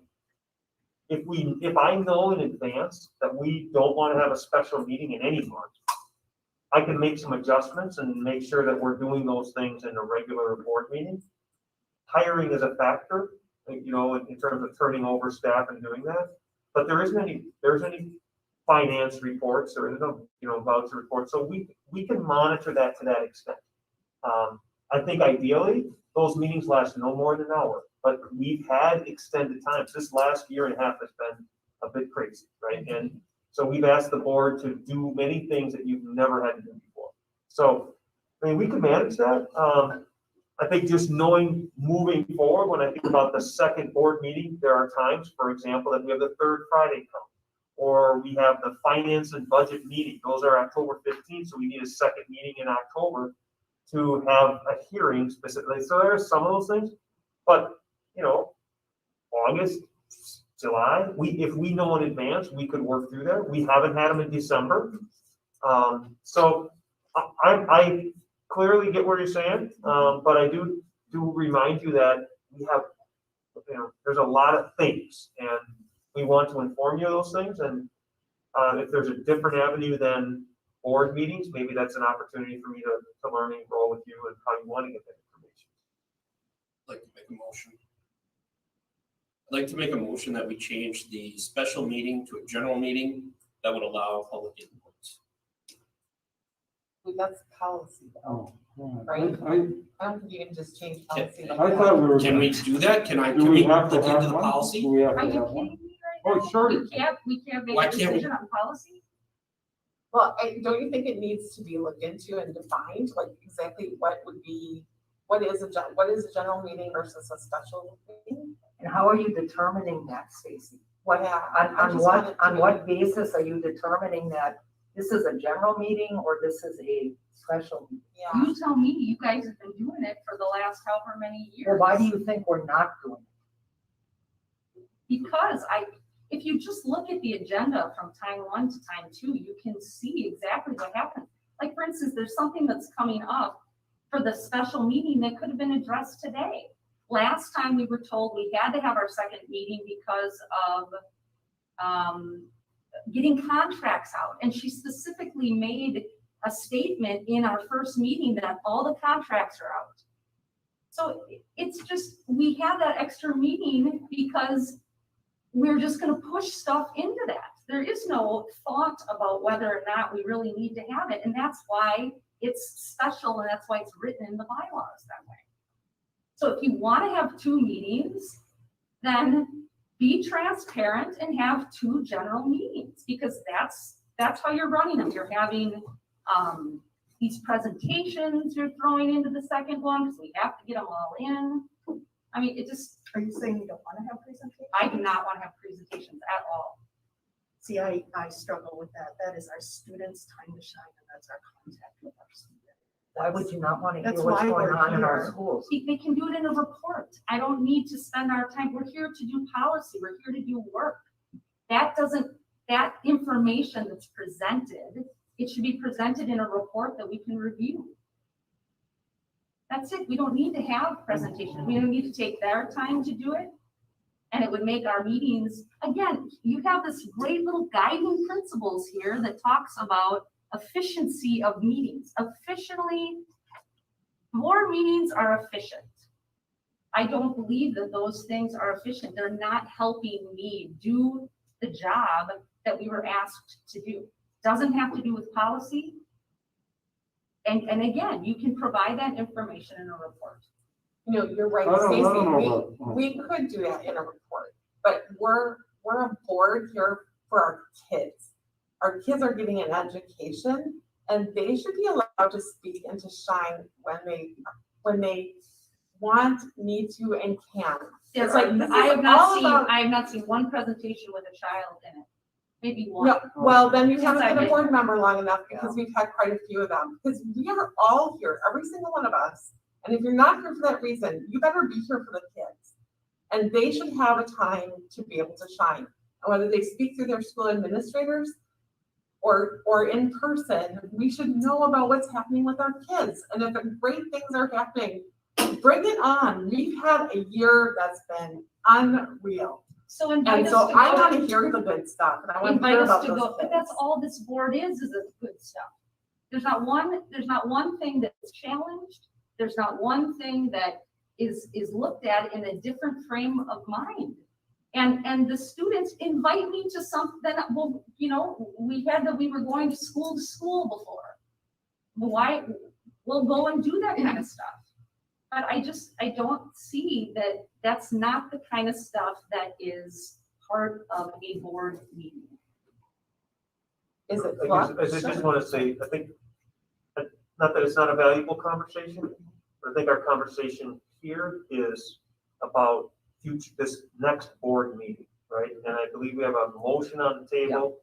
if I know in advance that we don't want to have a special meeting in any month, I can make some adjustments and make sure that we're doing those things in a regular board meeting. Hiring is a factor, in terms of turning over staff and doing that. But there's any finance reports or, voucher reports. So we can monitor that to that extent. I think ideally, those meetings last no more than an hour, but we've had extended times. This last year and a half has been a bit crazy, right? And so we've asked the board to do many things that you've never had to do before. So, I mean, we can manage that. I think just knowing moving forward, when I think about the second board meeting, there are times, for example, that we have the third Friday come, or we have the finance and budget meeting. Those are October 15th, so we need a second meeting in October to have a hearing specifically. So there are some of those things, but August, July, if we know in advance, we could work through that. We haven't had them in December. So I clearly get what you're saying, but I do remind you that we have, there's a lot of things, and we want to inform you of those things. And if there's a different avenue than board meetings, maybe that's an opportunity for me to learn and grow with you and how you want to get that information. I'd like to make a motion. I'd like to make a motion that we change the special meeting to a general meeting that would allow public input. That's policy though, right? I don't think you can just change policy. I thought we were. Can we do that? Can Do we have to look have into the one? policy? Do we have Are to you have kidding one? me right now? Oh, sure. We can't make Why a can't we? decision on policy? Well, don't you think it needs to be looked into and defined, like exactly what is a general meeting versus a special meeting? And how are you determining that, Stacy? I just On what basis are you determining that this is a general meeting or this is a special meeting? Yeah. You tell me, you guys have been doing it for the last however many years. Well, why do you think we're not doing it? Because if you just look at the agenda from time 1 to time 2, you can see exactly what happened. Like, for instance, there's something that's coming up for the special meeting that could have been addressed today. Last time we were told we had to have our second meeting because of getting contracts out. And she specifically made a statement in our first meeting that all the contracts are out. So it's just, we have that extra meeting because we're just going to push stuff into that. There is no thought about whether or not we really need to have it. And that's why it's special, and that's why it's written in the bylaws that way. So if you want to have 2 meetings, then be transparent and have 2 general meetings, because that's how you're running them. You're having these presentations you're throwing into the second one, because we have to get them all in. I mean, it just. Are you saying you don't want to have presentations? I do not want to have presentations at all. See, I struggle with that. That is our students' time to shine, and that's our contact with our students. Why would you not want to hear That's what's why going we're on in our here. schools? They can do it in a report. I don't need to spend our time. We're here to do policy. We're here to do work. That information that's presented, it should be presented in a report that we can review. That's it. We don't need to have presentations. We don't need to take their time to do it. And it would make our meetings, again, you have this great little guiding principles here that talks about efficiency of meetings. More meetings are efficient. I don't believe that those things are efficient. They're not helping me do the job that we were asked to do. Doesn't have to do with policy. And again, you can provide that information in a report. You're right, I don't know Stacy. about- We could do that in a report, but we're a board here for our kids. Our kids are getting an education, and they should be allowed to speak and to shine when they want, need to, and can. It's like, like, this I is have not all seen one presentation with a child in it. Maybe one. No, well, then you Since haven't I've been a been board member long enough, because we've had quite a few of them. Because we are all here, every single one of us. And if you're not here for that reason, you better be here for the kids. And they should have a time to be able to shine. And whether they speak through their school administrators or in person, we should know about what's happening with our kids. And if great things are happening, bring it on. We've had a year that's been unreal. So And invite so us to I go. want to hear the good stuff, and I want to Invite hear us about to those go, but kids. that's all this board is the good stuff. There's not one thing that's challenged. There's not one thing that is looked at in a different frame of mind. And the students invite me to something, well, you know, we were going to school before. Why, we'll go and do that kind of stuff. But I don't see that that's not the kind of stuff that is part of a board meeting. Is it? I just want to say, I think, not that it's not a valuable conversation, but I think our conversation here is about this next board meeting, right? And I believe we have a motion on the table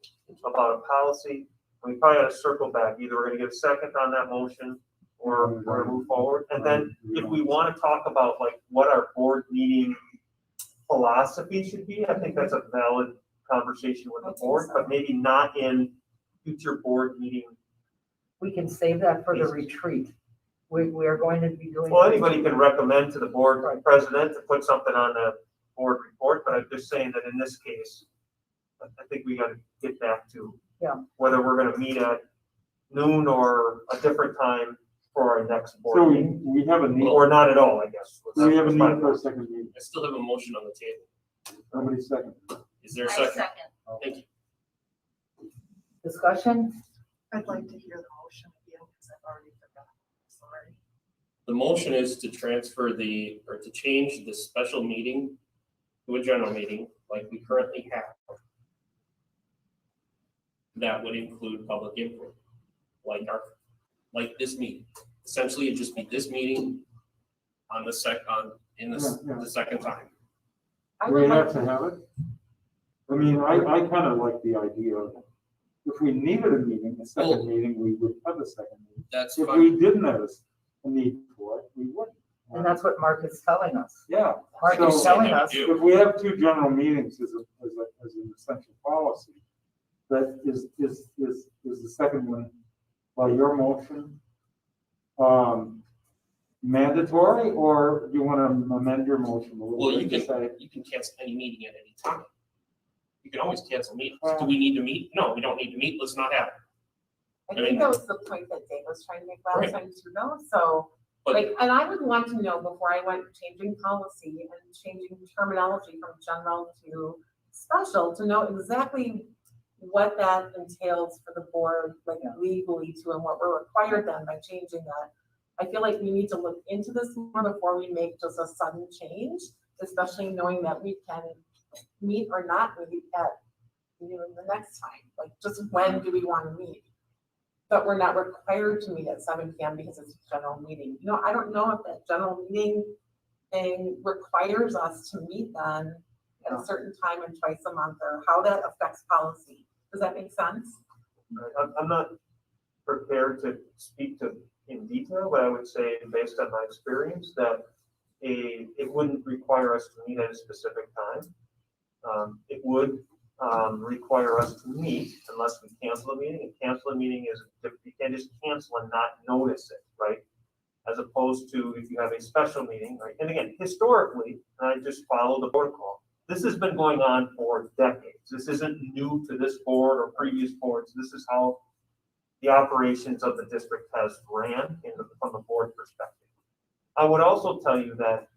about a policy. We probably ought to circle back. Either we're going to get a second on that motion or we're going to move forward. And then if we want to talk about like what our board meeting philosophy should be, I think that's a valid conversation with the board, but maybe not in future board meeting. We can save that for the retreat. We are going to be doing. Well, anybody can recommend to the board president to put something on the board report, but I'm just saying that in this case, I think we got to get back to whether we're going to meet at noon or a different time for our next board So meeting. we have a need. Or not at all, I guess. We have a need for a second meeting. I still have a motion on the table. Nobody second. Is there a I second? second. Thank you. Discussion? I'd like to hear the motion again because I've already forgotten. Sorry. The motion is to transfer or to change the special meeting to a general meeting like we currently have. That would include public input, like this meeting. Essentially, it'd just be this meeting on the the second time. Do we have to have it? I mean, I kind of like the idea of, if we needed a meeting, a second meeting, we would have a second meeting. That's If fine. we didn't have a need for it, we wouldn't. And that's what Mark is telling us. Yeah. Mark So is telling us. if we have two general meetings as an essential policy, that is the second one, by your motion, mandatory, or do you want to amend your motion a little Well, bit to say? you can cancel any meeting at any time. You can always cancel meetings. Do we need to meet? No, we don't need to meet. Let's not have it. I think that was the point that Dave was trying to make last time too, though, so, like, and I would want to know before I went changing policy and changing terminology from general to special, to know exactly what that entails for the board, like legally too, and what we're required then by changing that. I feel like we need to look into this more before we make just a sudden change, especially knowing that we can meet or not meet at, the next time, like just when do we want to meet? But we're not required to meet at 7 p.m. because it's a general meeting. I don't know if that general meeting thing requires us to meet then at a certain time and twice a month, or how that affects policy. Does that make sense? I'm not prepared to speak to in detail, but I would say, based on my experience, that it wouldn't require us to meet at a specific time. It would require us to meet unless we cancel a meeting. And cancel a meeting is, you can't just cancel and not notice it, right? As opposed to if you have a special meeting, right? And again, historically, and I just follow the protocol, this has been going on for decades. This isn't new to this board or previous boards. This is how the operations of the district has ran from the board perspective. I would also tell you that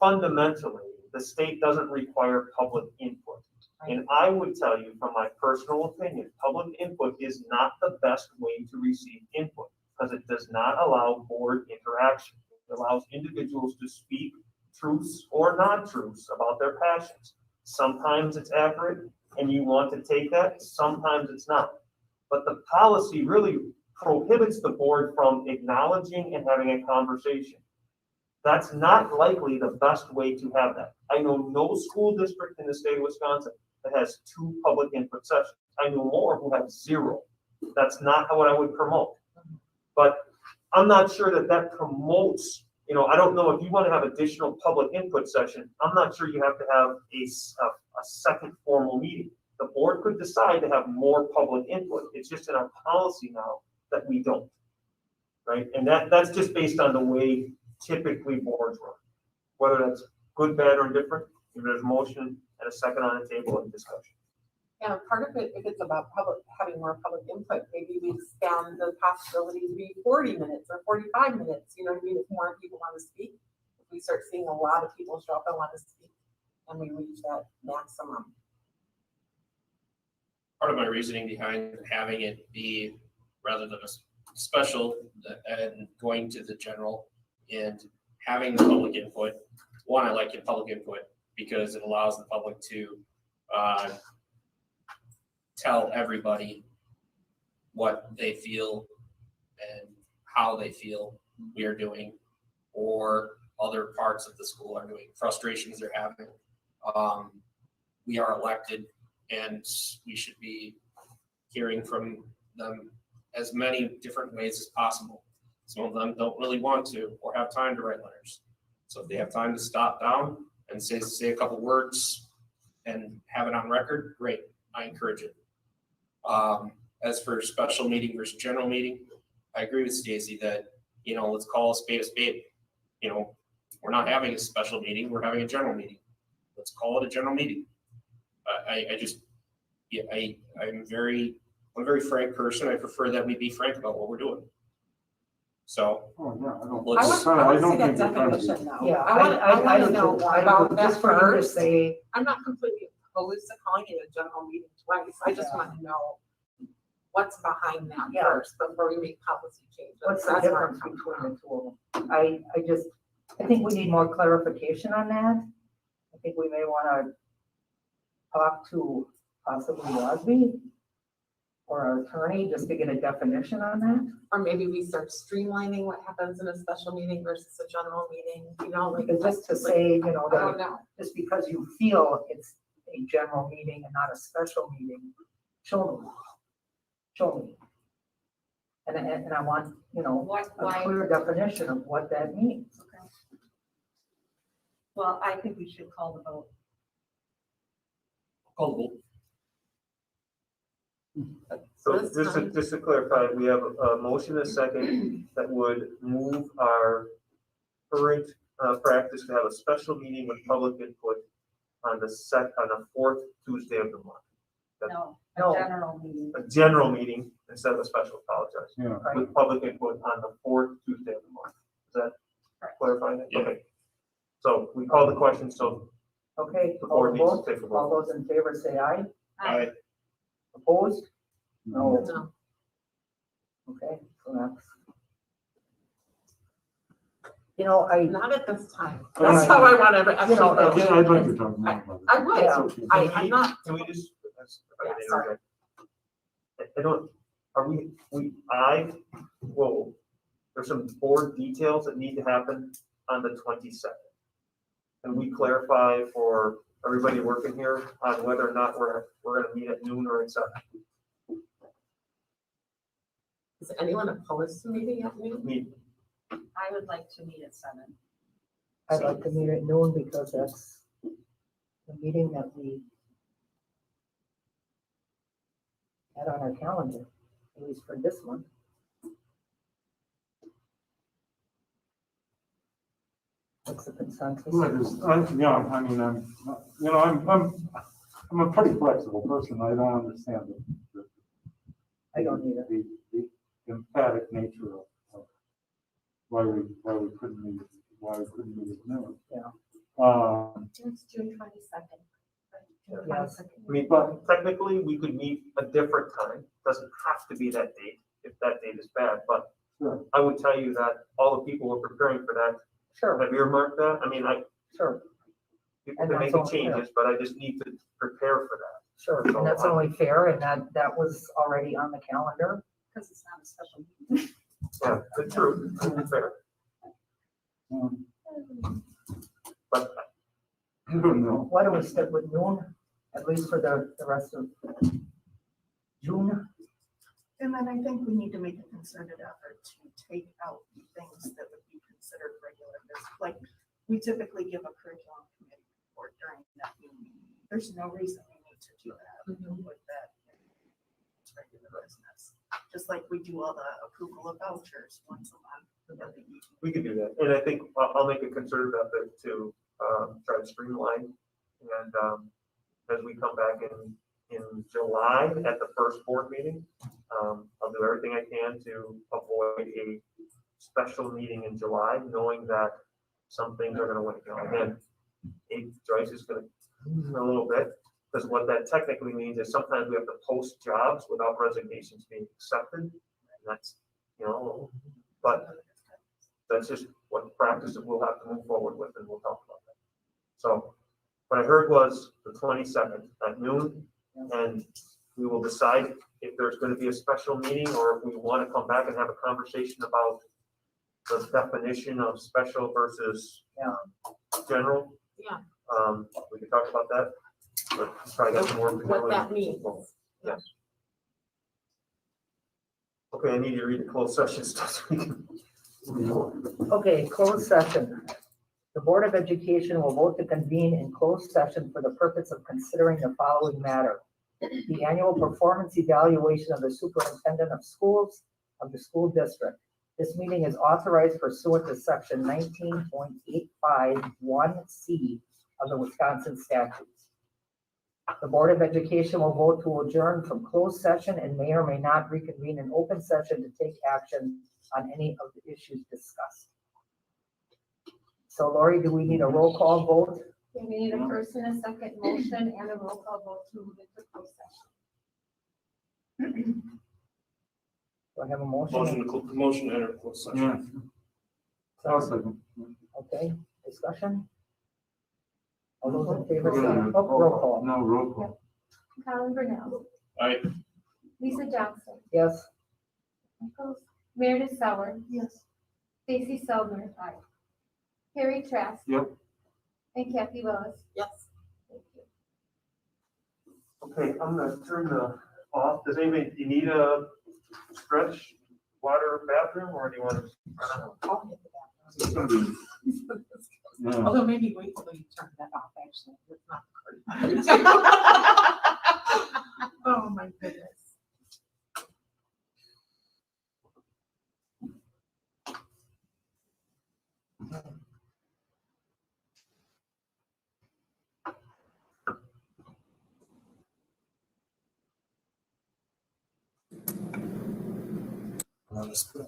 fundamentally, the state doesn't require public input. And I would tell you, from my personal opinion, public input is not the best way to receive input because it does not allow board interaction. It allows individuals to speak truths or non-truths about their passions. Sometimes it's accurate and you want to take that, sometimes it's not. But the policy really prohibits the board from acknowledging and having a conversation. That's not likely the best way to have that. I know no school district in the state of Wisconsin that has 2 public input sessions. I know more who have 0. That's not what I would promote. But I'm not sure that promotes, I don't know if you want to have additional public input session, I'm not sure you have to have a second formal meeting. The board could decide to have more public input. It's just in our policy now that we don't, right? And that's just based on the way typically boards run. Whether that's good, bad, or indifferent, if there's a motion and a second on the table and discussion. Yeah, part of it, if it's about having more public input, maybe we expand the possibility to be 40 minutes or 45 minutes, if more people want to speak. If we start seeing a lot of people show up and want to speak and we reach that maximum? Part of my reasoning behind having it be rather than a special and going to the general and having the public input. One, I like public input because it allows the public to tell everybody what they feel and how they feel we are doing, or other parts of the school are doing, frustrations they're having. We are elected and we should be hearing from them as many different ways as possible. Some of them don't really want to or have time to write letters. So if they have time to stop down and say a couple words and have it on record, great, I encourage it. As for special meeting versus general meeting, I agree with Stacy that, let's call a spade a spade. We're not having a special meeting, we're having a general meeting. Let's call it a general meeting. I'm a very frank person. I prefer that we be frank about what we're doing. So. Oh, yeah, I don't. let's- I don't think we're trying to be- Definition now. Yeah, I want to know more about that just for you to first. say, I'm not completely opposed to calling it a general meeting twice. I just want to know what's behind that Yeah. first before we make policy changes. what's the That's where I'm difference coming between from. the two of them? I think we need more clarification on that. I think we may want to talk to possibly Wasby or our attorney just to get a definition on that. Or maybe we start streamlining what happens in a special meeting versus a general meeting, Because just to say, I don't know. just because you feel it's a general meeting and not a special meeting, show me. And I want, a clear definition of what that means. Okay. Well, I think we should call the vote. Call the vote. So This just to clarify, we have a motion and a second that would move our current practice to have a special meeting with public input on the fourth Tuesday of the month. No, No. a general meeting. A general meeting instead of a special, apologize, Yeah. with public input on the fourth Tuesday of the month. Is that clarifying it? Yeah. Okay. So we call the question, so Okay, the call board the needs to vote. take a All vote. those in favor say aye. Aye. Opposed? No. No. Okay, so that's. Not at this time. That's how I want to actually. Yeah, I'd like to talk more about it. I would. Yeah. I'm not. Can we just? Yeah, sorry. I don't, there's some board details that need to happen on the 22nd. Can we clarify for everybody working here on whether or not we're gonna meet at noon or at 7? Is anyone opposed to meeting at noon? I would like to meet at 7. I'd like to meet at noon because that's the meeting that we had on our calendar, at least for this one. What's the consensus? I'm a pretty flexible person. I don't understand I don't either. the emphatic nature of why we couldn't meet at noon. Yeah. It's June 22nd. Yes. I mean, but technically, we could meet a different time. Doesn't have to be that date if that date is bad, but Sure. I would tell you that all the people who are preparing for that Sure, have earmarked that. I mean, sure, people And can make that's the all fair. changes, but I just need to prepare for that. sure. And that's only fair, and that was already on the calendar. Because it's not a special meeting. Yeah, it's true, it's fair. But I don't know. Why don't we stick with noon, at least for the rest of June? And then I think we need to make a concerted effort to take out the things that would be considered regular business. Like, we typically give a curriculum committee report during that meeting. There's no reason we need to do that. We can put that in as regular business. Just like we do all the approval of vouchers once a month. we could do that, and I think I'll make a concerted effort to try to streamline. And as we come back in July at the first board meeting, I'll do everything I can to avoid a special meeting in July, knowing that some things are gonna wait. Again, Joyce is gonna a little bit, because what that technically means is sometimes we have to post jobs without resignations being accepted. And that's, but that's just what practices we'll have to move forward with, and we'll talk about that. So what I heard was the 22nd at noon, and we will decide if there's going to be a special meeting or if we want to come back and have a conversation about the definition of special versus general. Yeah. We can talk about that, but probably got some more. What that means. Yeah. Okay, I need to read the closed session stuff. Okay, closed session. The Board of Education will vote to convene in closed session for the purpose of considering the following matter. The annual performance evaluation of the superintendent of schools of the school district. This meeting is authorized pursuant to section 19.851C of the Wisconsin statutes. The Board of Education will vote to adjourn from closed session and may or may not reconvene in open session to take action on any of the issues discussed. So Lori, do we need a roll call vote? We need a first and a second motion and a roll call vote to move into closed session. Do I have a motion? Motion to enter closed session. Okay, discussion? All those in favor say, roll call. No, roll call. Colin Burnell. Aye. Lisa Johnson. Yes. Meredith Sauer. Yes. Stacy Feldner. Aye. Harry Trask. Yep. And Kathy Willis. Yes. Thank you. Okay, I'm gonna turn the off. Does anybody, do you need a stretch water bathroom, or do you want to? I'll hit the It's gonna be- bathroom. Although maybe wait till you turn that off, actually. It's not recording. Oh, my goodness. Well, that's good.